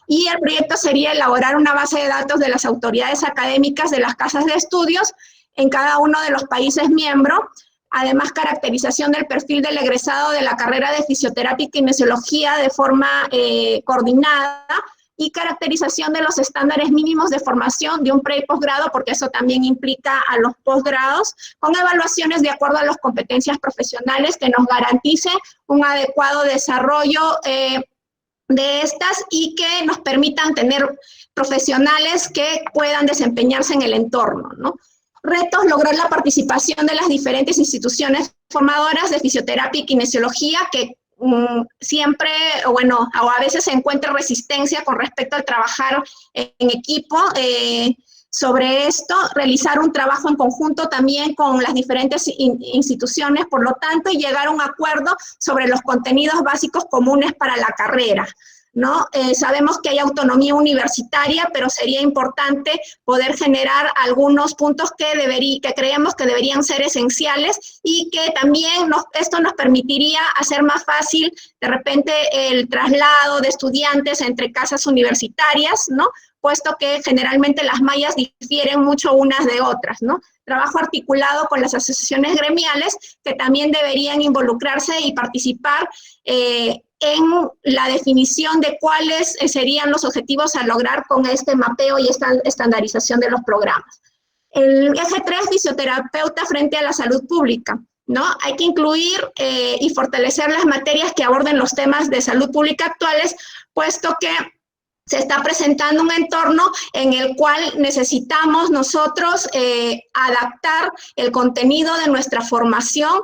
Y el proyecto sería elaborar una base de datos de las autoridades académicas de las casas de estudios en cada uno de los países miembros. Además, caracterización del perfil del egresado de la carrera de fisioterapia y kinesiología de forma coordinada, y caracterización de los estándares mínimos de formación de un pre y posgrado, porque eso también implica a los posgrados, con evaluaciones de acuerdo a las competencias profesionales que nos garantice un adecuado desarrollo de estas y que nos permitan tener profesionales que puedan desempeñarse en el entorno, ¿no? Retos: lograr la participación de las diferentes instituciones formadoras de fisioterapia y kinesiología que siempre, bueno, o a veces se encuentra resistencia con respecto al trabajar en equipo. Sobre esto, realizar un trabajo en conjunto también con las diferentes instituciones, por lo tanto, y llegar a un acuerdo sobre los contenidos básicos comunes para la carrera, ¿no? Sabemos que hay autonomía universitaria, pero sería importante poder generar algunos puntos que creemos que deberían ser esenciales y que también esto nos permitiría hacer más fácil de repente el traslado de estudiantes entre casas universitarias, ¿no? Puesto que generalmente las mallas difieren mucho unas de otras, ¿no? Trabajo articulado con las asociaciones gremiales que también deberían involucrarse y participar en la definición de cuáles serían los objetivos a lograr con este mapeo y esta estandarización de los programas. El eje 3, fisioterapeuta frente a la salud pública, ¿no? Hay que incluir y fortalecer las materias que aborden los temas de salud pública actuales, puesto que se está presentando un entorno en el cual necesitamos nosotros adaptar el contenido de nuestra formación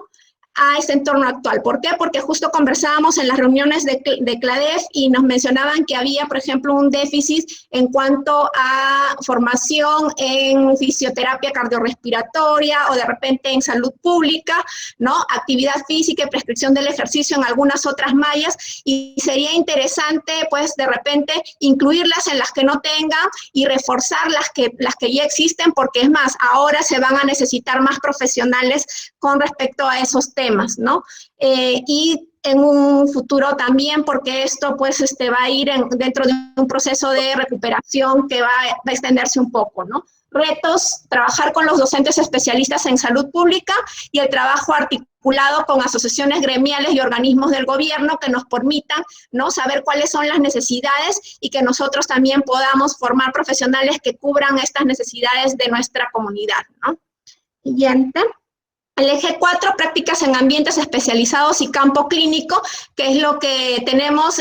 a este entorno actual. ¿Por qué? Porque justo conversábamos en las reuniones de CLADEF y nos mencionaban que había, por ejemplo, un déficit en cuanto a formación en fisioterapia cardiorrespiratoria o de repente en salud pública, ¿no? Actividad física y prescripción del ejercicio en algunas otras mallas, y sería interesante, pues, de repente incluirlas en las que no tengan y reforzar las que ya existen, porque es más, ahora se van a necesitar más profesionales con respecto a esos temas, ¿no? Y en un futuro también, porque esto pues va a ir dentro de un proceso de recuperación que va a extenderse un poco, ¿no? Retos, trabajar con los docentes especialistas en salud pública y el trabajo articulado con asociaciones gremiales y organismos del gobierno que nos permitan, ¿no?, saber cuáles son las necesidades y que nosotros también podamos formar profesionales que cubran estas necesidades de nuestra comunidad, ¿no? Siguiente. El eje 4, prácticas en ambientes especializados y campo clínico, que es lo que tenemos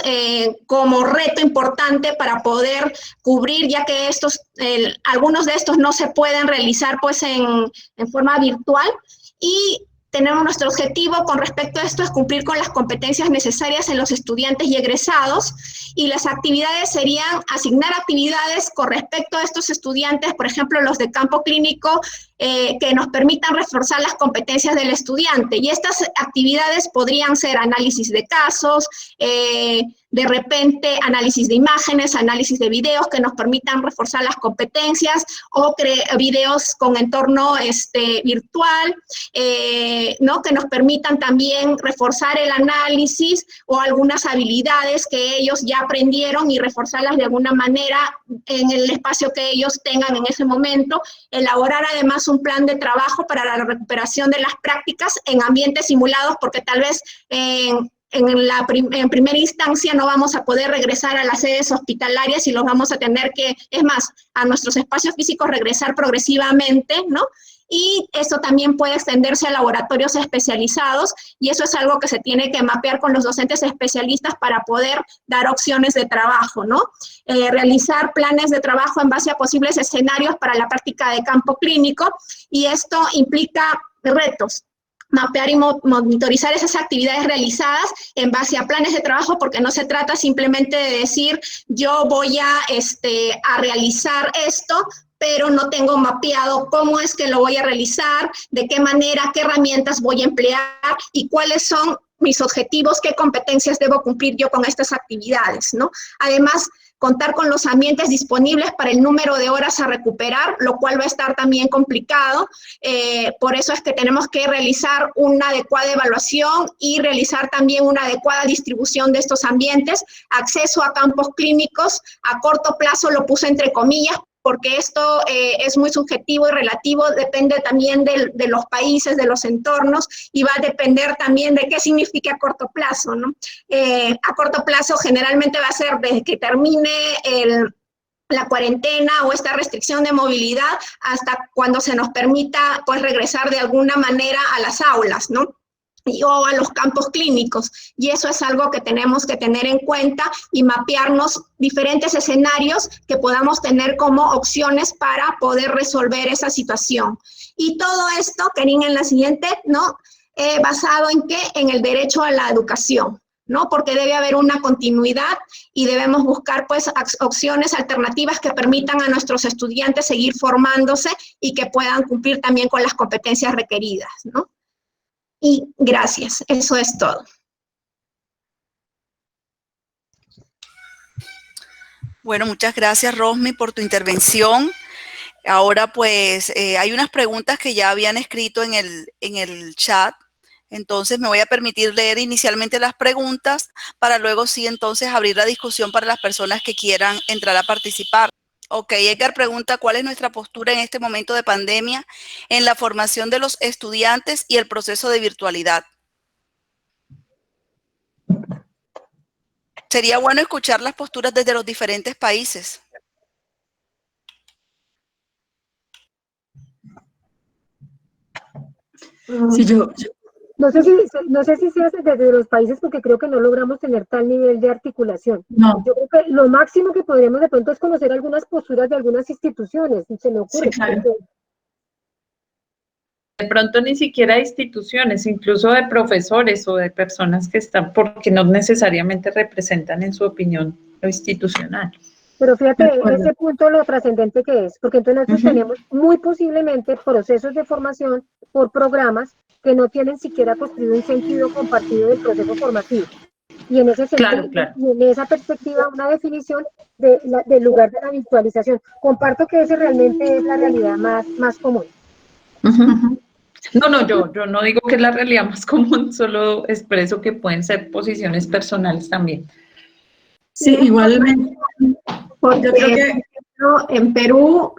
como reto importante para poder cubrir, ya que algunos de estos no se pueden realizar pues en forma virtual, y tenemos nuestro objetivo con respecto a esto es cumplir con las competencias necesarias en los estudiantes y egresados, y las actividades serían asignar actividades con respecto a estos estudiantes, por ejemplo, los de campo clínico, que nos permitan reforzar las competencias del estudiante. Y estas actividades podrían ser análisis de casos, de repente análisis de imágenes, análisis de videos que nos permitan reforzar las competencias, o videos con entorno virtual, ¿no?, que nos permitan también reforzar el análisis o algunas habilidades que ellos ya aprendieron y reforzarlas de alguna manera en el espacio que ellos tengan en ese momento. Elaborar además un plan de trabajo para la recuperación de las prácticas en ambientes simulados, porque tal vez en primera instancia no vamos a poder regresar a las sedes hospitalarias y los vamos a tener que, es más, a nuestros espacios físicos regresar progresivamente, ¿no? Y eso también puede extenderse a laboratorios especializados, y eso es algo que se tiene que mapear con los docentes especialistas para poder dar opciones de trabajo, ¿no? Realizar planes de trabajo en base a posibles escenarios para la práctica de campo clínico, y esto implica retos. Mapear y monitorizar esas actividades realizadas en base a planes de trabajo, porque no se trata simplemente de decir yo voy a realizar esto, pero no tengo mapeado cómo es que lo voy a realizar, de qué manera, qué herramientas voy a emplear y cuáles son mis objetivos, qué competencias debo cumplir yo con estas actividades, ¿no? Además, contar con los ambientes disponibles para el número de horas a recuperar, lo cual va a estar también complicado. Por eso es que tenemos que realizar una adecuada evaluación y realizar también una adecuada distribución de estos ambientes. Acceso a campos clínicos a corto plazo, lo puse entre comillas, porque esto es muy subjetivo y relativo, depende también de los países, de los entornos, y va a depender también de qué significa a corto plazo, ¿no? A corto plazo generalmente va a ser desde que termine la cuarentena o esta restricción de movilidad hasta cuando se nos permita pues regresar de alguna manera a las aulas, ¿no? O a los campos clínicos, y eso es algo que tenemos que tener en cuenta y mapearnos diferentes escenarios que podamos tener como opciones para poder resolver esa situación. Y todo esto, Karina, en la siguiente, ¿no? Basado en ¿qué? En el derecho a la educación, ¿no? Porque debe haber una continuidad y debemos buscar pues opciones alternativas que permitan a nuestros estudiantes seguir formándose y que puedan cumplir también con las competencias requeridas, ¿no? Y gracias, eso es todo. Bueno, muchas gracias, Rosmi, por tu intervención. Ahora, pues, hay unas preguntas que ya habían escrito en el chat. Entonces, me voy a permitir leer inicialmente las preguntas para luego sí, entonces, abrir la discusión para las personas que quieran entrar a participar. Ok, Edgar pregunta, ¿cuál es nuestra postura en este momento de pandemia en la formación de los estudiantes y el proceso de virtualidad? Sería bueno escuchar las posturas desde los diferentes países. Sí, no sé si se hace desde los países porque creo que no logramos tener tal nivel de articulación. No. Yo creo que lo máximo que podríamos de pronto es conocer algunas posturas de algunas instituciones, se me ocurre. Sí, claro. De pronto ni siquiera de instituciones, incluso de profesores o de personas que están, porque no necesariamente representan en su opinión lo institucional. Pero fíjate, ese punto lo trascendente que es, porque entonces nosotros tenemos muy posiblemente procesos de formación por programas que no tienen siquiera construido un sentido compartido del proceso formativo. Y en ese sentido, Claro. y en esa perspectiva, una definición del lugar de la virtualización. Comparto que ese realmente es la realidad más común. No, yo no digo que es la realidad más común, solo expreso que pueden ser posiciones personales también. Sí, igualmente. Porque, Yo creo que en Perú,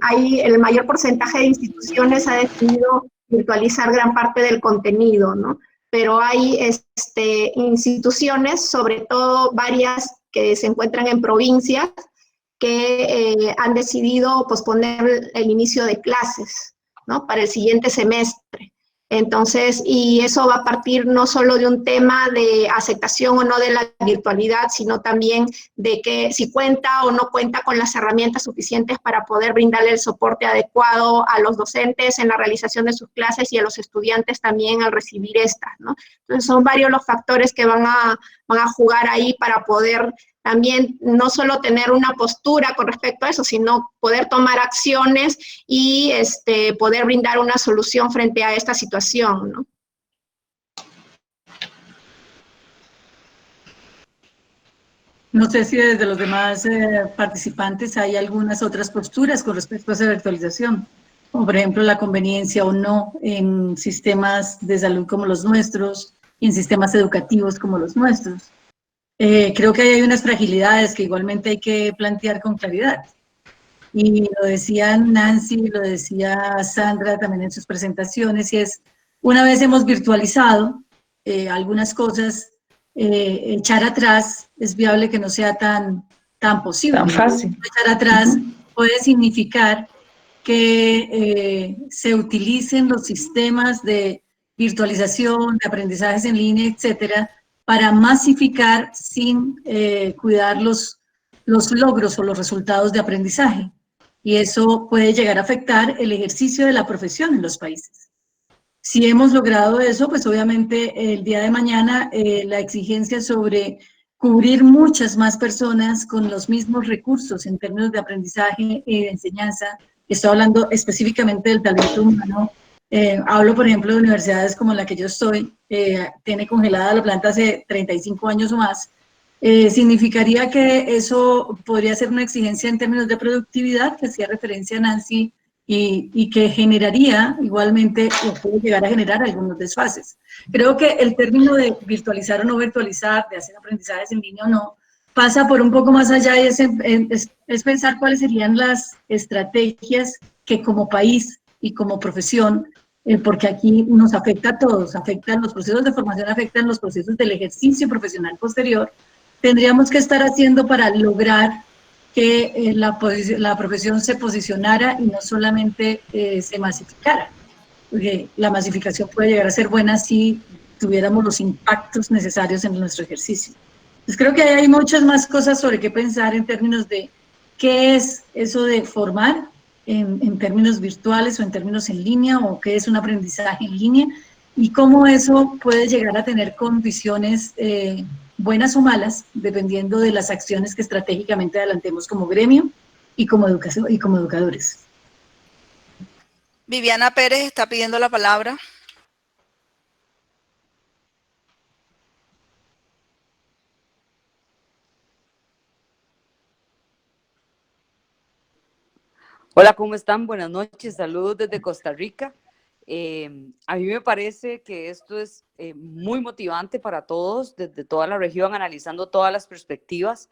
hay el mayor porcentaje de instituciones ha decidido virtualizar gran parte del contenido, ¿no? Pero hay instituciones, sobre todo varias que se encuentran en provincias, que han decidido posponer el inicio de clases, ¿no? Para el siguiente semestre. Entonces, y eso va a partir no solo de un tema de aceptación o no de la virtualidad, sino también de que si cuenta o no cuenta con las herramientas suficientes para poder brindarle el soporte adecuado a los docentes en la realización de sus clases y a los estudiantes también al recibir estas, ¿no? Entonces, son varios los factores que van a jugar ahí para poder también no solo tener una postura con respecto a eso, sino poder tomar acciones y poder brindar una solución frente a esta situación, ¿no? No sé si desde los demás participantes hay algunas otras posturas con respecto a esa virtualización, como por ejemplo la conveniencia o no en sistemas de salud como los nuestros y en sistemas educativos como los nuestros. Creo que hay unas fragilidades que igualmente hay que plantear con claridad. Y lo decía Nancy, lo decía Sandra también en sus presentaciones, y es, una vez hemos virtualizado algunas cosas, echar atrás es viable que no sea tan posible. Tan fácil. Echar atrás puede significar que se utilicen los sistemas de virtualización, de aprendizajes en línea, etcétera, para masificar sin cuidar los logros o los resultados de aprendizaje. Y eso puede llegar a afectar el ejercicio de la profesión en los países. Si hemos logrado eso, pues obviamente el día de mañana la exigencia sobre cubrir muchas más personas con los mismos recursos en términos de aprendizaje y de enseñanza, estoy hablando específicamente del talento humano. Hablo, por ejemplo, de universidades como la que yo estoy, tiene congelada la planta hace 35 años o más. Significaría que eso podría ser una exigencia en términos de productividad, que hacía referencia a Nancy, y que generaría igualmente, o puede llegar a generar algunos desfases. Creo que el término de virtualizar o no virtualizar, de hacer aprendizajes en línea o no, pasa por un poco más allá y es pensar cuáles serían las estrategias que como país y como profesión, porque aquí nos afecta a todos, afectan los procesos de formación, afectan los procesos del ejercicio profesional posterior, tendríamos que estar haciendo para lograr que la profesión se posicionara y no solamente se masificara, porque la masificación puede llegar a ser buena si tuviéramos los impactos necesarios en nuestro ejercicio. Entonces creo que hay muchas más cosas sobre qué pensar en términos de qué es eso de formar en términos virtuales o en términos en línea, o qué es un aprendizaje en línea, y cómo eso puede llegar a tener condiciones buenas o malas, dependiendo de las acciones que estratégicamente adelantemos como gremio y como educación y como educadores. Viviana Pérez está pidiendo la palabra. Hola, ¿cómo están? Buenas noches, saludos desde Costa Rica. A mí me parece que esto es muy motivante para todos, desde toda la región, analizando todas las perspectivas.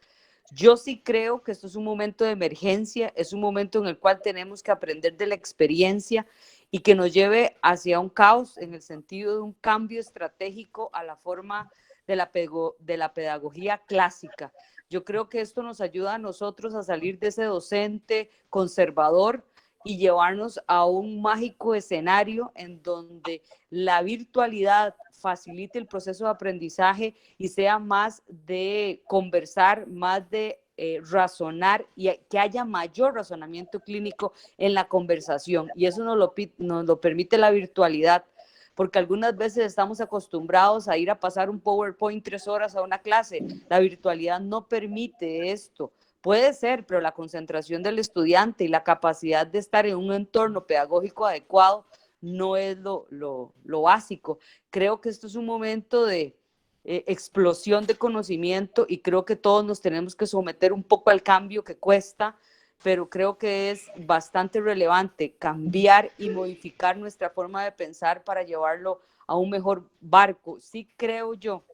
Yo sí creo que esto es un momento de emergencia, es un momento en el cual tenemos que aprender de la experiencia y que nos lleve hacia un caos en el sentido de un cambio estratégico a la forma de la pedagogía clásica. Yo creo que esto nos ayuda a nosotros a salir de ese docente conservador y llevarnos a un mágico escenario en donde la virtualidad facilite el proceso de aprendizaje y sea más de conversar, más de razonar y que haya mayor razonamiento clínico en la conversación. Y eso nos lo permite la virtualidad, porque algunas veces estamos acostumbrados a ir a pasar un PowerPoint 3 horas a una clase. La virtualidad no permite esto. Puede ser, pero la concentración del estudiante y la capacidad de estar en un entorno pedagógico adecuado no es lo básico. Creo que esto es un momento de explosión de conocimiento y creo que todos nos tenemos que someter un poco al cambio que cuesta, pero creo que es bastante relevante cambiar y modificar nuestra forma de pensar para llevarlo a un mejor barco. Sí creo yo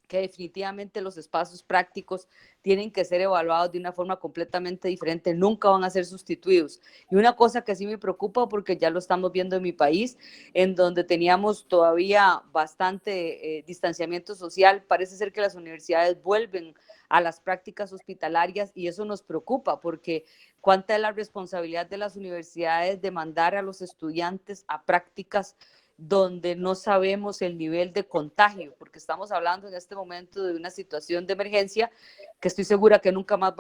que definitivamente los espacios prácticos tienen que ser evaluados de una forma completamente diferente, nunca van a ser sustituidos. Y una cosa que sí me preocupa, porque ya lo estamos viendo en mi país, en donde teníamos todavía bastante distanciamiento social, parece ser que las universidades vuelven a las prácticas hospitalarias y eso nos preocupa, porque cuánta es la responsabilidad de las universidades de mandar a los estudiantes a prácticas donde no sabemos el nivel de contagio, porque estamos hablando en este momento de una situación de emergencia que estoy segura que nunca más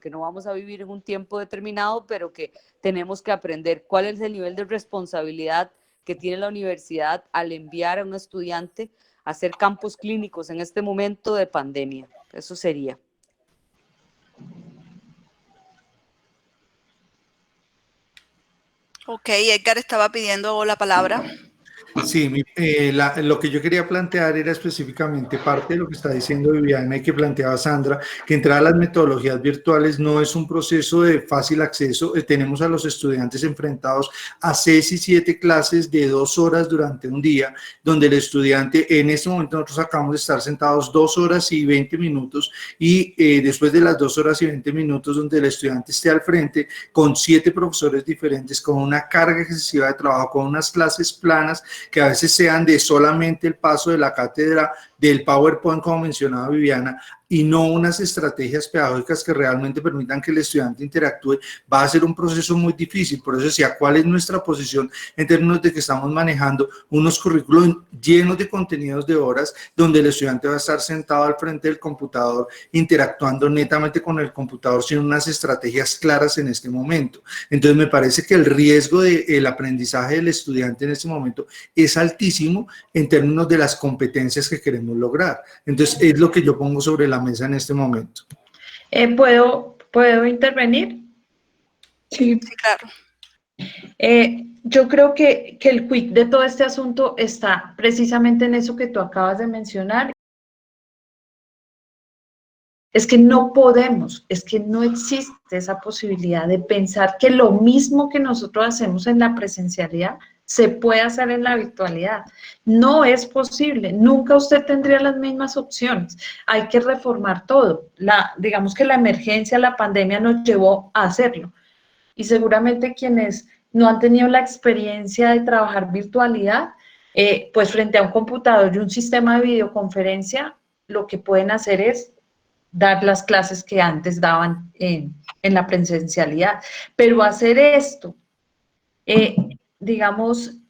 que no vamos a vivir en un tiempo determinado, pero que tenemos que aprender cuál es el nivel de responsabilidad que tiene la universidad al enviar a un estudiante a hacer campos clínicos en este momento de pandemia. Eso sería. Ok, Edgar estaba pidiendo la palabra. Sí, lo que yo quería plantear era específicamente parte de lo que está diciendo Viviana y que planteaba Sandra, que entrar a las metodologías virtuales no es un proceso de fácil acceso. Tenemos a los estudiantes enfrentados a 6 y 7 clases de 2 horas durante un día, donde el estudiante, en este momento nosotros acabamos de estar sentados 2 horas y 20 minutos y después de las 2 horas y 20 minutos donde el estudiante esté al frente con 7 profesores diferentes, con una carga excesiva de trabajo, con unas clases planas, que a veces sean de solamente el paso de la cátedra del PowerPoint, como mencionaba Viviana, y no unas estrategias pedagógicas que realmente permitan que el estudiante interactúe, va a ser un proceso muy difícil. Por eso decía, ¿cuál es nuestra posición en términos de que estamos manejando unos currículos llenos de contenidos de horas, donde el estudiante va a estar sentado al frente del computador, interactuando netamente con el computador, sin unas estrategias claras en este momento? Entonces me parece que el riesgo del aprendizaje del estudiante en este momento es altísimo en términos de las competencias que queremos lograr. Entonces es lo que yo pongo sobre la mesa en este momento. ¿Puedo intervenir? Sí, claro. Yo creo que el quick de todo este asunto está precisamente en eso que tú acabas de mencionar. Es que no podemos, es que no existe esa posibilidad de pensar que lo mismo que nosotros hacemos en la presencialidad se puede hacer en la virtualidad. No es posible, nunca usted tendría las mismas opciones. Hay que reformar todo. Digamos que la emergencia, la pandemia nos llevó a hacerlo. Y seguramente quienes no han tenido la experiencia de trabajar virtualidad, pues frente a un computador y un sistema de videoconferencia, lo que pueden hacer es dar las clases que antes daban en la presencialidad. Pero hacer esto,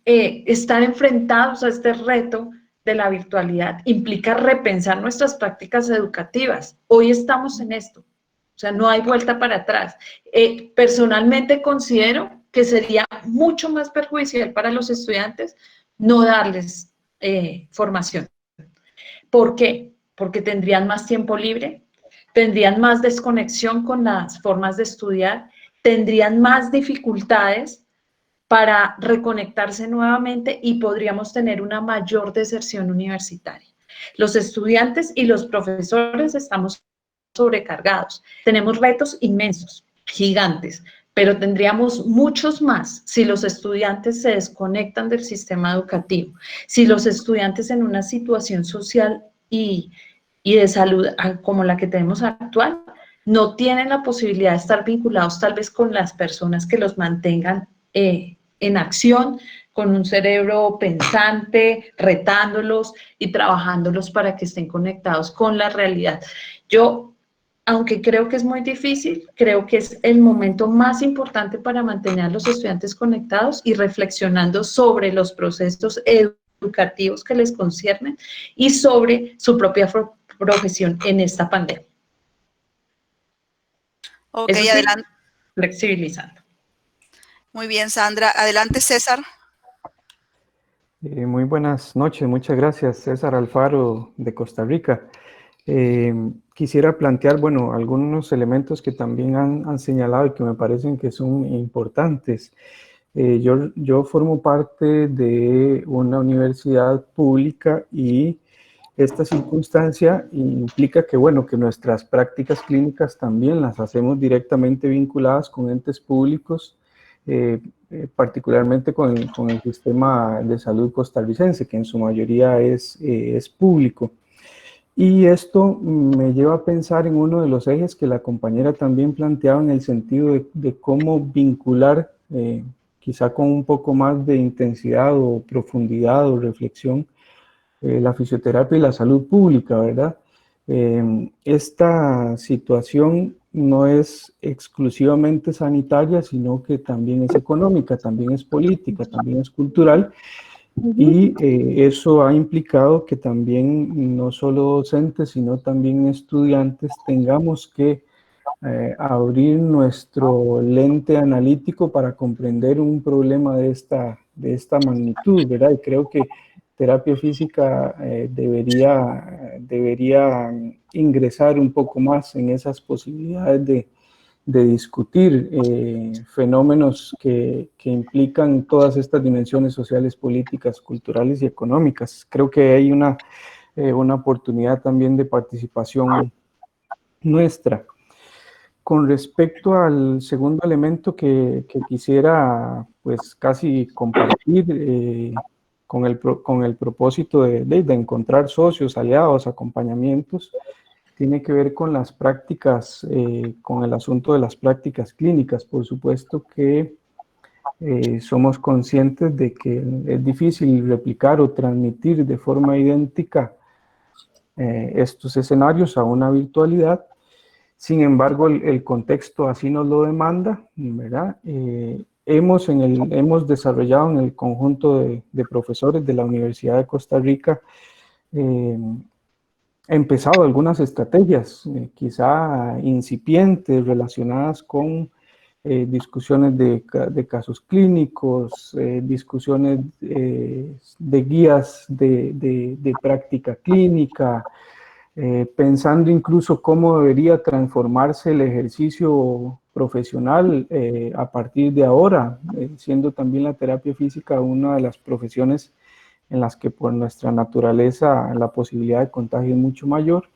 estar enfrentados a este reto de la virtualidad implica repensar nuestras prácticas educativas. Hoy estamos en esto, o sea, no hay vuelta para atrás. Personalmente considero que sería mucho más perjudicial para los estudiantes no darles formación. ¿Por qué? Porque tendrían más tiempo libre, tendrían más desconexión con las formas de estudiar, tendrían más dificultades para reconectarse nuevamente y podríamos tener una mayor deserción universitaria. Los estudiantes y los profesores estamos sobrecargados. Tenemos retos inmensos, gigantes, pero tendríamos muchos más si los estudiantes se desconectan del sistema educativo, si los estudiantes en una situación social y de salud como la que tenemos actual, no tienen la posibilidad de estar vinculados tal vez con las personas que los mantengan en acción, con un cerebro pensante, retándolos y trabajándolos para que estén conectados con la realidad. Yo, aunque creo que es muy difícil, creo que es el momento más importante para mantener a los estudiantes conectados y reflexionando sobre los procesos educativos que les conciernen y sobre su propia profesión en esta pandemia. Ok, Eso sí, adelante. flexibilizando. Muy bien, Sandra. Adelante, César. Muy buenas noches, muchas gracias. César Alfaro de Costa Rica. Quisiera plantear, bueno, algunos elementos que también han señalado y que me parecen que son importantes. Yo formo parte de una universidad pública y esta circunstancia implica que, bueno, que nuestras prácticas clínicas también las hacemos directamente vinculadas con entes públicos, particularmente con el sistema de salud costarricense, que en su mayoría es público. Y esto me lleva a pensar en uno de los ejes que la compañera también planteaba en el sentido de cómo vincular, quizá con un poco más de intensidad o profundidad o reflexión, la fisioterapia y la salud pública, ¿verdad? Esta situación no es exclusivamente sanitaria, sino que también es económica, también es política, también es cultural, y eso ha implicado que también no solo docentes, sino también estudiantes tengamos que abrir nuestro lente analítico para comprender un problema de esta magnitud, ¿verdad? Y creo que terapia física debería ingresar un poco más en esas posibilidades de discutir fenómenos que implican todas estas dimensiones sociales, políticas, culturales y económicas. Creo que hay una oportunidad también de participación nuestra. Con respecto al segundo elemento que quisiera pues casi compartir con el propósito de encontrar socios, aliados, acompañamientos, tiene que ver con las prácticas, con el asunto de las prácticas clínicas. Por supuesto que somos conscientes de que es difícil replicar o transmitir de forma idéntica estos escenarios a una virtualidad. Sin embargo, el contexto así nos lo demanda, ¿verdad? Hemos desarrollado en el conjunto de profesores de la Universidad de Costa Rica empezado algunas estrategias, quizá incipientes, relacionadas con discusiones de casos clínicos, discusiones de guías de práctica clínica, pensando incluso cómo debería transformarse el ejercicio profesional a partir de ahora, siendo también la terapia física una de las profesiones en las que por nuestra naturaleza la posibilidad de contagio es mucho mayor.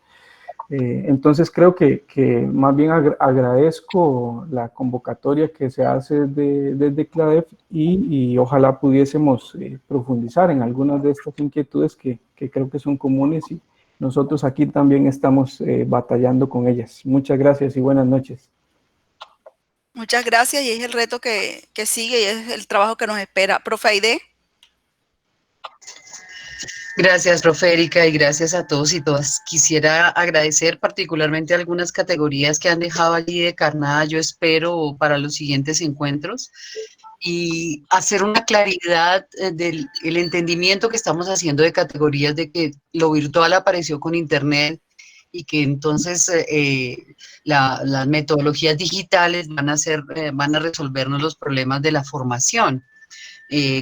Entonces creo que más bien agradezco la convocatoria que se hace desde CLADEF y ojalá pudiésemos profundizar en algunas de estas inquietudes que creo que son comunes y nosotros aquí también estamos batallando con ellas. Muchas gracias y buenas noches. Muchas gracias y es el reto que sigue y es el trabajo que nos espera. Profe Aide. Gracias, profe Erika, y gracias a todos y todas. Quisiera agradecer particularmente algunas categorías que han dejado allí de carnada, yo espero, para los siguientes encuentros, y hacer una claridad del entendimiento que estamos haciendo de categorías de que lo virtual apareció con Internet y que entonces las metodologías digitales van a resolvernos los problemas de la formación.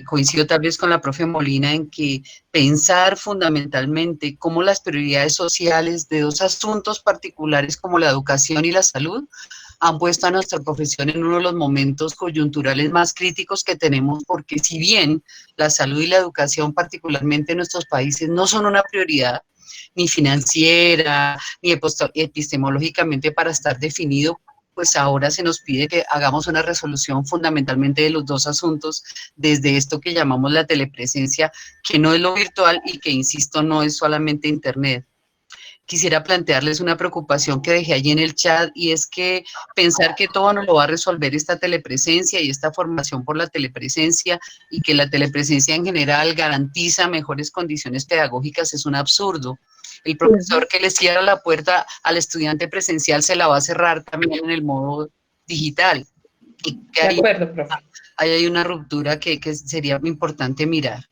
Coincido tal vez con la profe Molina en que pensar fundamentalmente cómo las prioridades sociales de dos asuntos particulares como la educación y la salud han puesto a nuestra profesión en uno de los momentos coyunturales más críticos que tenemos, porque si bien la salud y la educación particularmente en nuestros países no son una prioridad ni financiera ni epistemológicamente para estar definido, pues ahora se nos pide que hagamos una resolución fundamentalmente de los dos asuntos desde esto que llamamos la telepresencia, que no es lo virtual y que, insisto, no es solamente Internet. quisiera plantearles una preocupación que dejé allí en el chat, y es que pensar que todo no lo va a resolver esta telepresencia y esta formación por la telepresencia, y que la telepresencia en general garantiza mejores condiciones pedagógicas, es un absurdo. El profesor que le cierra la puerta al estudiante presencial se la va a cerrar también en el modo digital. Y de acuerdo, profe. Ahí hay una ruptura que sería importante mirar.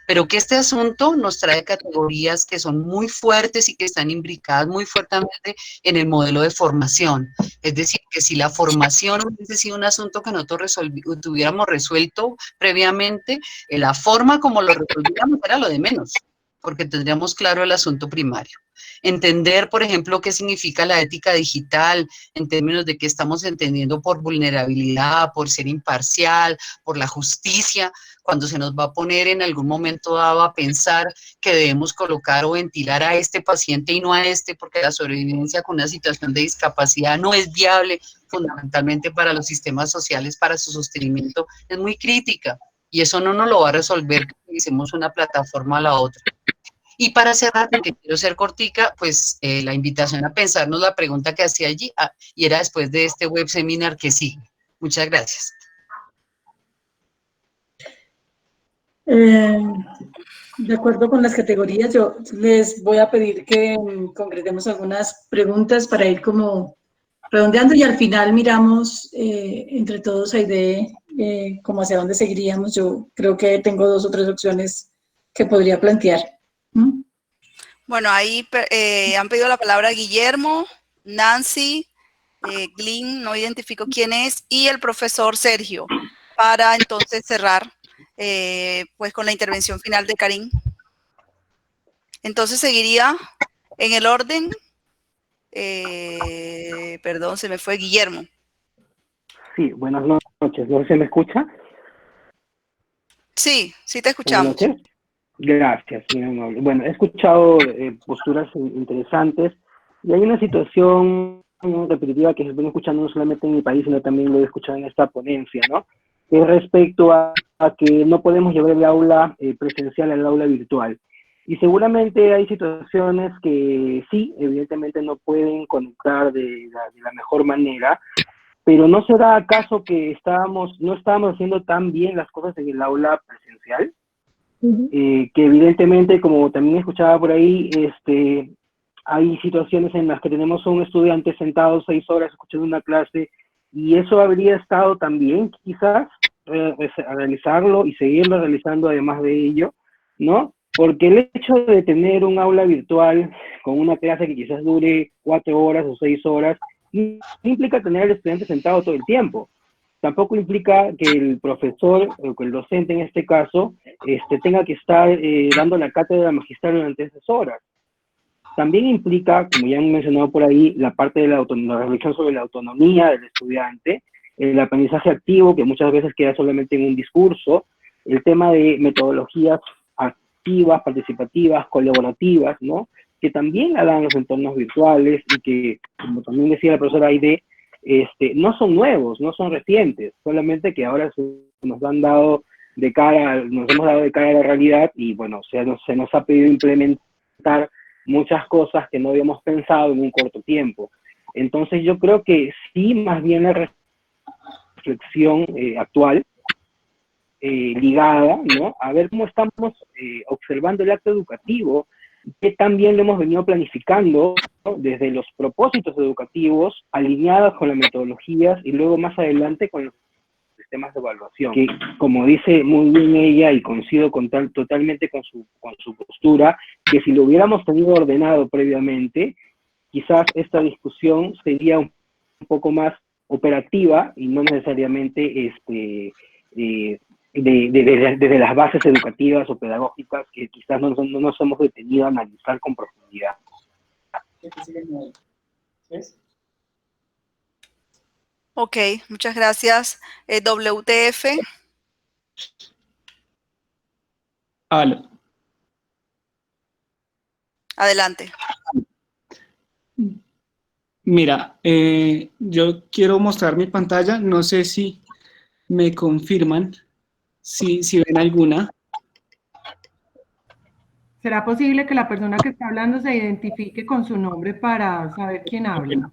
Pero que este asunto nos trae categorías que son muy fuertes y que están imbricadas muy fuertemente en el modelo de formación. Es decir, que si la formación hubiese sido un asunto que nosotros tuviéramos resuelto previamente, la forma como lo resolvíamos era lo de menos, porque tendríamos claro el asunto primario. Entender, por ejemplo, qué significa la ética digital en términos de qué estamos entendiendo por vulnerabilidad, por ser imparcial, por la justicia, cuando se nos va a poner en algún momento dado a pensar que debemos colocar o ventilar a este paciente y no a este, porque la sobrevivencia con una situación de discapacidad no es viable fundamentalmente para los sistemas sociales, para su sostenimiento, es muy crítica, y eso no nos lo va a resolver que utilicemos una plataforma a la otra. Y para cerrar, porque quiero ser cortica, pues la invitación a pensarnos la pregunta que hacía allí, y era después de este web seminar que sigue. Muchas gracias. De acuerdo con las categorías, yo les voy a pedir que concretemos algunas preguntas para ir como redondeando, y al final miramos entre todos Aide como hacia dónde seguiríamos. Yo creo que tengo 2 o 3 opciones que podría plantear. Bueno, ahí han pedido la palabra Guillermo, Nancy, Glyn, no identifico quién es, y el profesor Sergio, para entonces cerrar pues con la intervención final de Karin. Entonces seguiría en el orden, perdón, se me fue Guillermo. Sí, buenas noches, ¿no se me escucha? Sí, sí te escuchamos. Buenas noches. Gracias, muy amable. Bueno, he escuchado posturas interesantes, y hay una situación repetitiva que se viene escuchando no solamente en mi país, sino también lo he escuchado en esta ponencia, ¿no? Que es respecto a que no podemos llevar el aula presencial al aula virtual. Y seguramente hay situaciones que sí, evidentemente no pueden conectar de la mejor manera, pero ¿no será acaso que no estábamos haciendo tan bien las cosas en el aula presencial? Que evidentemente, como también escuchaba por ahí, hay situaciones en las que tenemos a un estudiante sentado 6 horas escuchando una clase, y eso habría estado también quizás realizarlo y seguirlo realizando además de ello, ¿no? Porque el hecho de tener un aula virtual con una clase que quizás dure 4 horas o 6 horas, no implica tener al estudiante sentado todo el tiempo. Tampoco implica que el profesor, o que el docente en este caso, tenga que estar dando la cátedra magistral durante esas horas. También implica, como ya han mencionado por ahí, la parte de la reflexión sobre la autonomía del estudiante, el aprendizaje activo, que muchas veces queda solamente en un discurso, el tema de metodologías activas, participativas, colaborativas, ¿no? Que también la dan los entornos virtuales, y que, como también decía la profesora Aide, no son nuevos, no son recientes, solamente que ahora nos hemos dado de cara a la realidad, y bueno, se nos ha pedido implementar muchas cosas que no habíamos pensado en un corto tiempo. Entonces yo creo que sí, más bien la reflexión actual, ligada, ¿no?, a ver cómo estamos observando el acto educativo, que también lo hemos venido planificando, ¿no?, desde los propósitos educativos, alineados con las metodologías, y luego más adelante con los sistemas de evaluación, que como dice muy bien ella, y coincido totalmente con su postura, que si lo hubiéramos tenido ordenado previamente, quizás esta discusión sería un poco más operativa, y no necesariamente desde las bases educativas o pedagógicas que quizás no nos hemos detenido a analizar con profundidad. Ok, muchas gracias. WTF. Aló. Adelante. Mira, yo quiero mostrar mi pantalla, no sé si me confirman, si ven alguna. ¿Será posible que la persona que está hablando se identifique con su nombre para saber quién habla?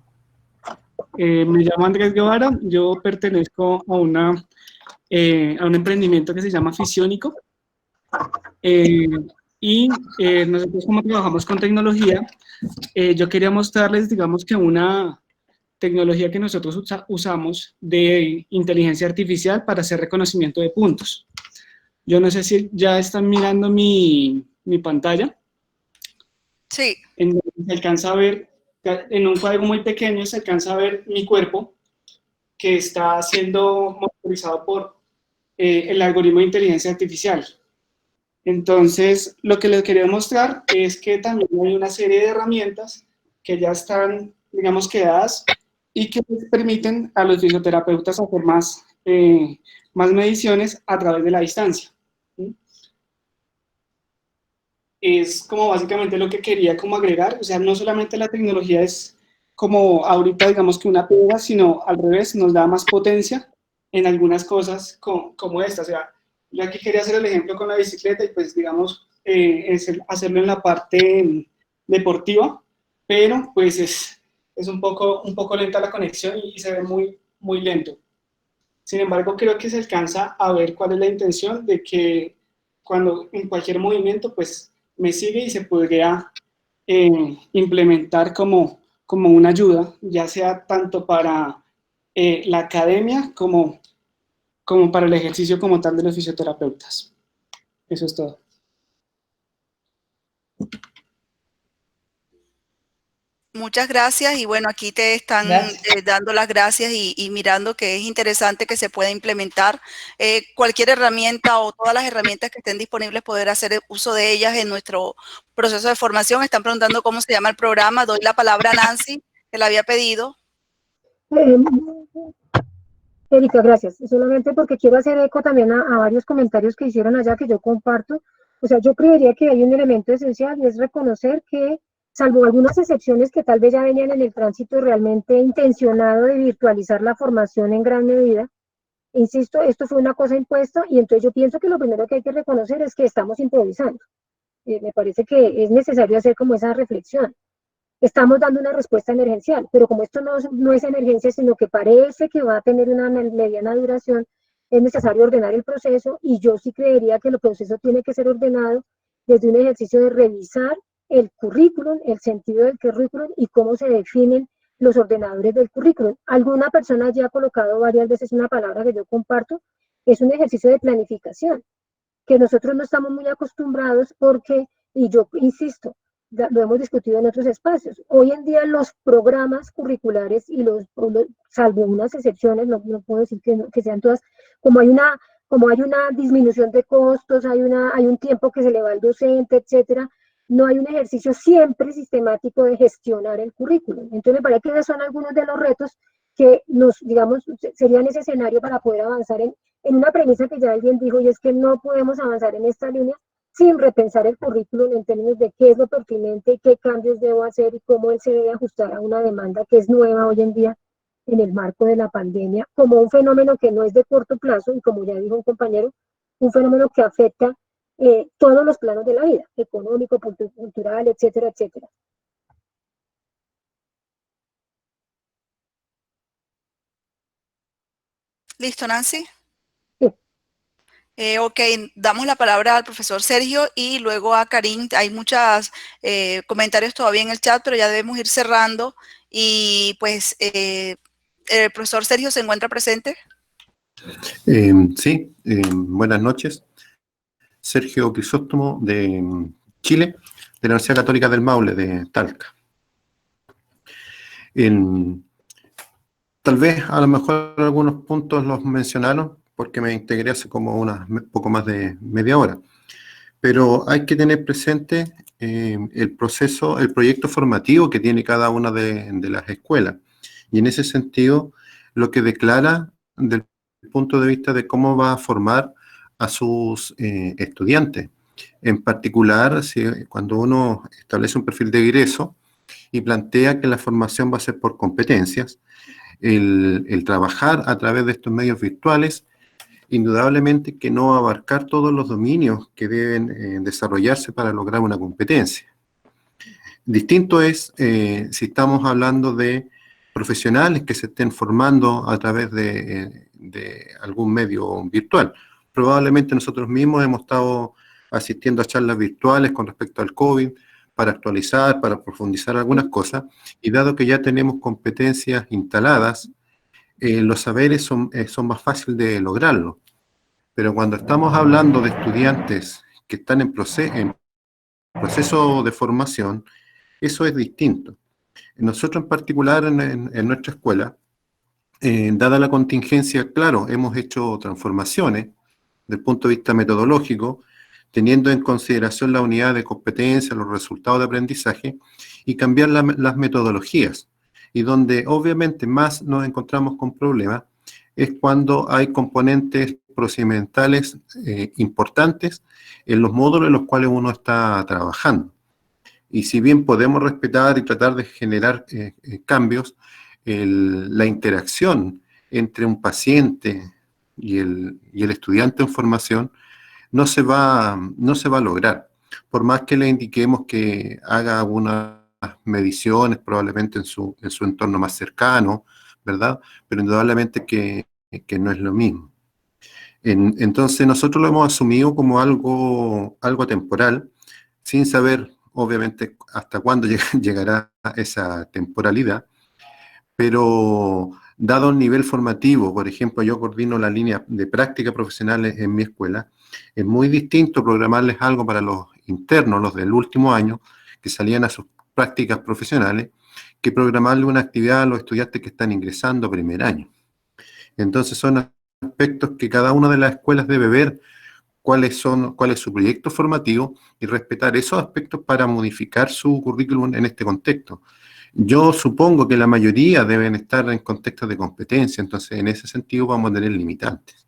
Me llamo Andrés Guevara, yo pertenezco a un emprendimiento que se llama Fisiónico. Nosotros, como trabajamos con tecnología, yo quería mostrarles, digamos, que una tecnología que nosotros usamos de inteligencia artificial para hacer reconocimiento de puntos. Yo no sé si ya están mirando mi pantalla. Sí. Se alcanza a ver, en un cuadro muy pequeño se alcanza a ver mi cuerpo, que está siendo monitorizado por el algoritmo de inteligencia artificial. Entonces, lo que les quería mostrar es que también hay una serie de herramientas que ya están, digamos, dadas y que les permiten a los fisioterapeutas hacer más mediciones a través de la distancia. ¿Sí? Es como básicamente lo que quería como agregar, o sea, no solamente la tecnología es como ahorita, digamos, que una piedra, sino al revés, nos da más potencia en algunas cosas como esta. O sea, yo aquí quería hacer el ejemplo con la bicicleta y pues, digamos, hacerlo en la parte deportiva, pero pues es un poco lenta la conexión y se ve muy lento. Sin embargo, creo que se alcanza a ver cuál es la intención de que cuando en cualquier movimiento, pues me sigue y se podría implementar como una ayuda, ya sea tanto para la academia como para el ejercicio como tal de los fisioterapeutas. Eso es todo. Muchas gracias y bueno, aquí te están dando las gracias y mirando que es interesante que se pueda implementar cualquier herramienta o todas las herramientas que estén disponibles, poder hacer uso de ellas en nuestro proceso de formación. Están preguntando cómo se llama el programa. Doy la palabra a Nancy, que la había pedido. Erika, gracias. Solamente porque quiero hacer eco también a varios comentarios que hicieron allá que yo comparto. O sea, yo creería que hay un elemento esencial y es reconocer que, salvo algunas excepciones que tal vez ya venían en el tránsito realmente intencionado de virtualizar la formación en gran medida, insisto, esto fue una cosa impuesta y entonces yo pienso que lo primero que hay que reconocer es que estamos improvisando. Me parece que es necesario hacer como esa reflexión. Estamos dando una respuesta emergencial, pero como esto no es emergencia, sino que parece que va a tener una mediana duración, es necesario ordenar el proceso y yo sí creería que el proceso tiene que ser ordenado desde un ejercicio de revisar el currículum, el sentido del currículum y cómo se definen los ordenadores del currículum. Alguna persona ya ha colocado varias veces una palabra que yo comparto, es un ejercicio de planificación, que nosotros no estamos muy acostumbrados porque, y yo insisto, lo hemos discutido en otros espacios. Hoy en día los programas curriculares y salvo unas excepciones, no puedo decir que sean todas, como hay una disminución de costos, hay un tiempo que se le va al docente, etcétera, no hay un ejercicio siempre sistemático de gestionar el currículum. Entonces me parece que esos son algunos de los retos que serían ese escenario para poder avanzar en una premisa que ya alguien dijo, y es que no podemos avanzar en esta línea sin repensar el currículum en términos de qué es lo pertinente, qué cambios debo hacer y cómo él se debe ajustar a una demanda que es nueva hoy en día en el marco de la pandemia, como un fenómeno que no es de corto plazo y como ya dijo un compañero, un fenómeno que afecta todos los planos de la vida, económico, cultural, etcétera, etcétera. ¿Listo, Nancy? Sí. Ok, damos la palabra al profesor Sergio y luego a Karim. Hay muchos comentarios todavía en el chat, pero ya debemos ir cerrando. Y pues, ¿el profesor Sergio se encuentra presente? Sí, buenas noches. Sergio Crisóstomo de Chile, de la Universidad Católica del Maule, de Talca. Tal vez, a lo mejor, algunos puntos los mencionaron, porque me integré hace como poco más de media hora. Pero hay que tener presente el proyecto formativo que tiene cada una de las escuelas. Y en ese sentido, lo que declara del punto de vista de cómo va a formar a sus estudiantes. En particular, cuando uno establece un perfil de egreso y plantea que la formación va a ser por competencias, el trabajar a través de estos medios virtuales indudablemente que no va a abarcar todos los dominios que deben desarrollarse para lograr una competencia. Distinto es si estamos hablando de profesionales que se estén formando a través de algún medio virtual. Probablemente nosotros mismos hemos estado asistiendo a charlas virtuales con respecto al COVID para actualizar, para profundizar algunas cosas, y dado que ya tenemos competencias instaladas, los saberes son más fáciles de lograrlo. Pero cuando estamos hablando de estudiantes que están en proceso de formación, eso es distinto. Nosotros en particular en nuestra escuela, dada la contingencia, claro, hemos hecho transformaciones desde el punto de vista metodológico, teniendo en consideración la unidad de competencia, los resultados de aprendizaje, y cambiar las metodologías. Y donde obviamente más nos encontramos con problemas es cuando hay componentes procedimentales importantes en los módulos en los cuales uno está trabajando. Y si bien podemos respetar y tratar de generar cambios, la interacción entre un paciente y el estudiante en formación no se va a lograr. Por más que le indiquemos que haga algunas mediciones, probablemente en su entorno más cercano, ¿verdad? Pero indudablemente que no es lo mismo. Entonces nosotros lo hemos asumido como algo temporal, sin saber obviamente hasta cuándo llegará esa temporalidad, pero dado el nivel formativo, por ejemplo, yo coordino la línea de práctica profesionales en mi escuela, es muy distinto programarles algo para los internos, los del último año, que salían a sus prácticas profesionales, que programarle una actividad a los estudiantes que están ingresando a primer año. Entonces son aspectos que cada una de las escuelas debe ver cuál es su proyecto formativo y respetar esos aspectos para modificar su currículum en este contexto. Yo supongo que la mayoría deben estar en contextos de competencia, entonces en ese sentido vamos a tener limitantes.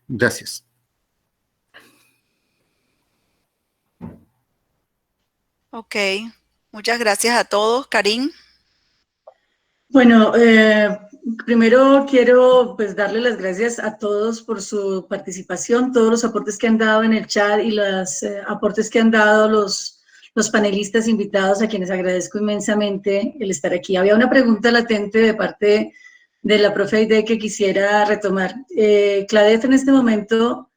Gracias. Ok, muchas gracias a todos. Karin. Bueno, primero quiero pues darle las gracias a todos por su participación, todos los aportes que han dado en el chat y los aportes que han dado los panelistas invitados, a quienes agradezco inmensamente el estar aquí. Había una pregunta latente de parte de la profe Aide que quisiera retomar. CLADEF en este momento,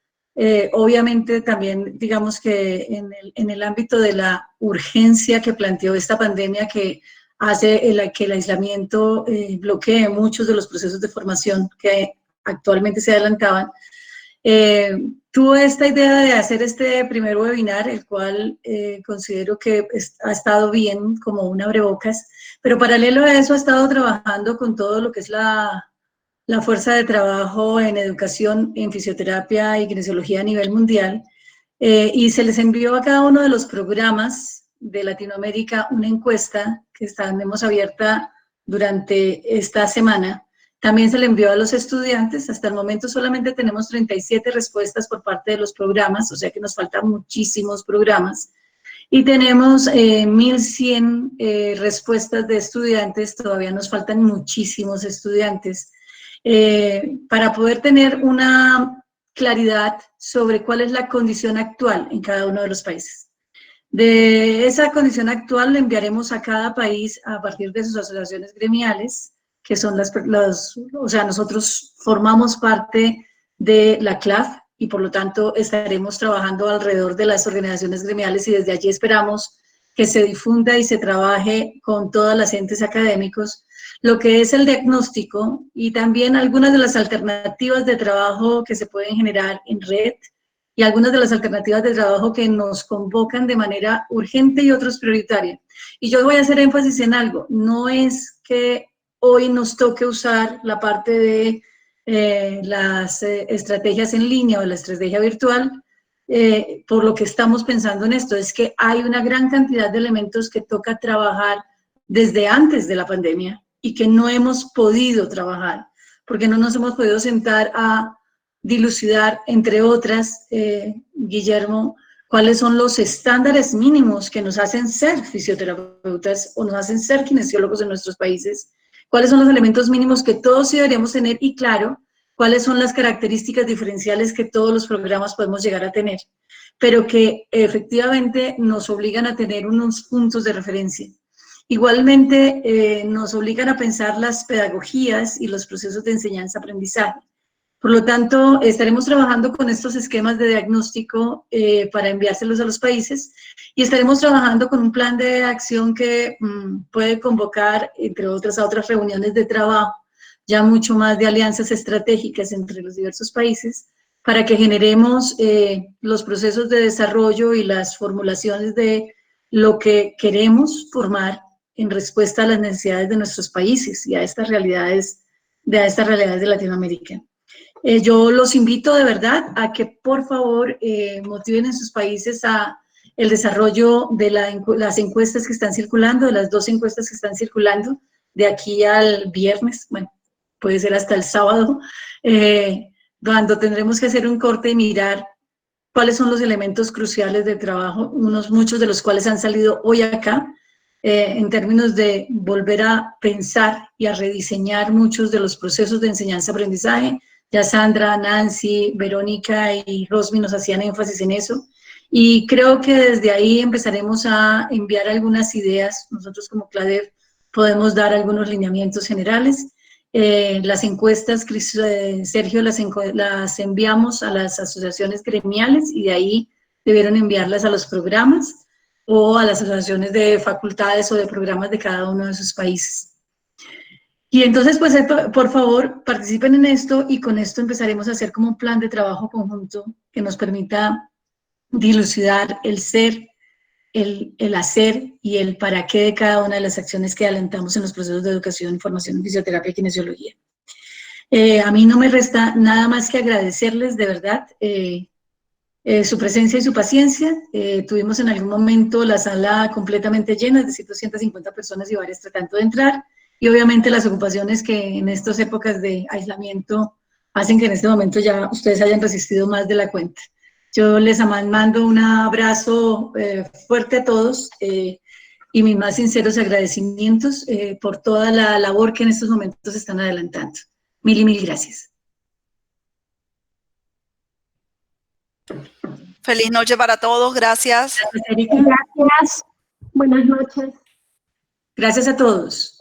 obviamente también digamos que en el ámbito de la urgencia que planteó esta pandemia que hace que el aislamiento bloquee muchos de los procesos de formación que actualmente se adelantaban, tuvo esta idea de hacer este primer webinar, el cual considero que ha estado bien como un abrebocas, pero paralelo a eso ha estado trabajando con todo lo que es la fuerza de trabajo en educación, en fisioterapia y kinesiología a nivel mundial, y se les envió a cada uno de los programas de Latinoamérica una encuesta que tenemos abierta durante esta semana. También se le envió a los estudiantes. Hasta el momento solamente tenemos 37 respuestas por parte de los programas, o sea que nos faltan muchísimos programas. Y tenemos 1.100 respuestas de estudiantes, todavía nos faltan muchísimos estudiantes, para poder tener una claridad sobre cuál es la condición actual en cada uno de los países. De esa condición actual le enviaremos a cada país a partir de sus asociaciones gremiales, que son o sea, nosotros formamos parte de la CLAF y por lo tanto estaremos trabajando alrededor de las organizaciones gremiales y desde allí esperamos que se difunda y se trabaje con todas las entes académicos lo que es el diagnóstico y también algunas de las alternativas de trabajo que se pueden generar en red y algunas de las alternativas de trabajo que nos convocan de manera urgente y otras prioritaria. Y yo voy a hacer énfasis en algo, no es que hoy nos toque usar la parte de las estrategias en línea o la estrategia virtual, por lo que estamos pensando en esto, es que hay una gran cantidad de elementos que toca trabajar desde antes de la pandemia y que no hemos podido trabajar, porque no nos hemos podido sentar a dilucidar, entre otras, Guillermo, cuáles son los estándares mínimos que nos hacen ser fisioterapeutas o nos hacen ser kinesiólogos en nuestros países, cuáles son los elementos mínimos que todos sí deberíamos tener y claro, cuáles son las características diferenciales que todos los programas podemos llegar a tener, pero que efectivamente nos obligan a tener unos puntos de referencia. Igualmente, nos obligan a pensar las pedagogías y los procesos de enseñanza-aprendizaje. Por lo tanto, estaremos trabajando con estos esquemas de diagnóstico para enviárselos a los países y estaremos trabajando con un plan de acción que puede convocar, entre otras, a otras reuniones de trabajo, ya mucho más de alianzas estratégicas entre los diversos países, para que generemos los procesos de desarrollo y las formulaciones de lo que queremos formar en respuesta a las necesidades de nuestros países y a estas realidades de Latinoamérica. Yo los invito de verdad a que por favor motiven en sus países a el desarrollo de las encuestas que están circulando, de las 2 encuestas que están circulando, de aquí al viernes, bueno, puede ser hasta el sábado, cuando tendremos que hacer un corte y mirar cuáles son los elementos cruciales de trabajo, muchos de los cuales han salido hoy acá, en términos de volver a pensar y a rediseñar muchos de los procesos de enseñanza-aprendizaje. Ya Sandra, Nancy, Verónica y Rosmi nos hacían énfasis en eso. Y creo que desde ahí empezaremos a enviar algunas ideas. Nosotros como CLADEF podemos dar algunos lineamientos generales. Las encuestas, Sergio, las enviamos a las asociaciones gremiales y de ahí debieron enviarlas a los programas o a las asociaciones de facultades o de programas de cada uno de sus países. Y entonces, pues, por favor, participen en esto y con esto empezaremos a hacer como un plan de trabajo conjunto que nos permita dilucidar el ser, el hacer y el para qué de cada una de las acciones que alentamos en los procesos de educación, formación, fisioterapia y kinesiología. A mí no me resta nada más que agradecerles de verdad su presencia y su paciencia. Tuvimos en algún momento la sala completamente llena, es decir, 250 personas y varias tratando de entrar. Y obviamente las ocupaciones que en estas épocas de aislamiento hacen que en este momento ya ustedes hayan resistido más de la cuenta. Yo les mando un abrazo fuerte a todos y mis más sinceros agradecimientos por toda la labor que en estos momentos están adelantando. Mil gracias. Feliz noche para todos, gracias. Gracias, Erika. Gracias, buenas noches. Gracias a todos.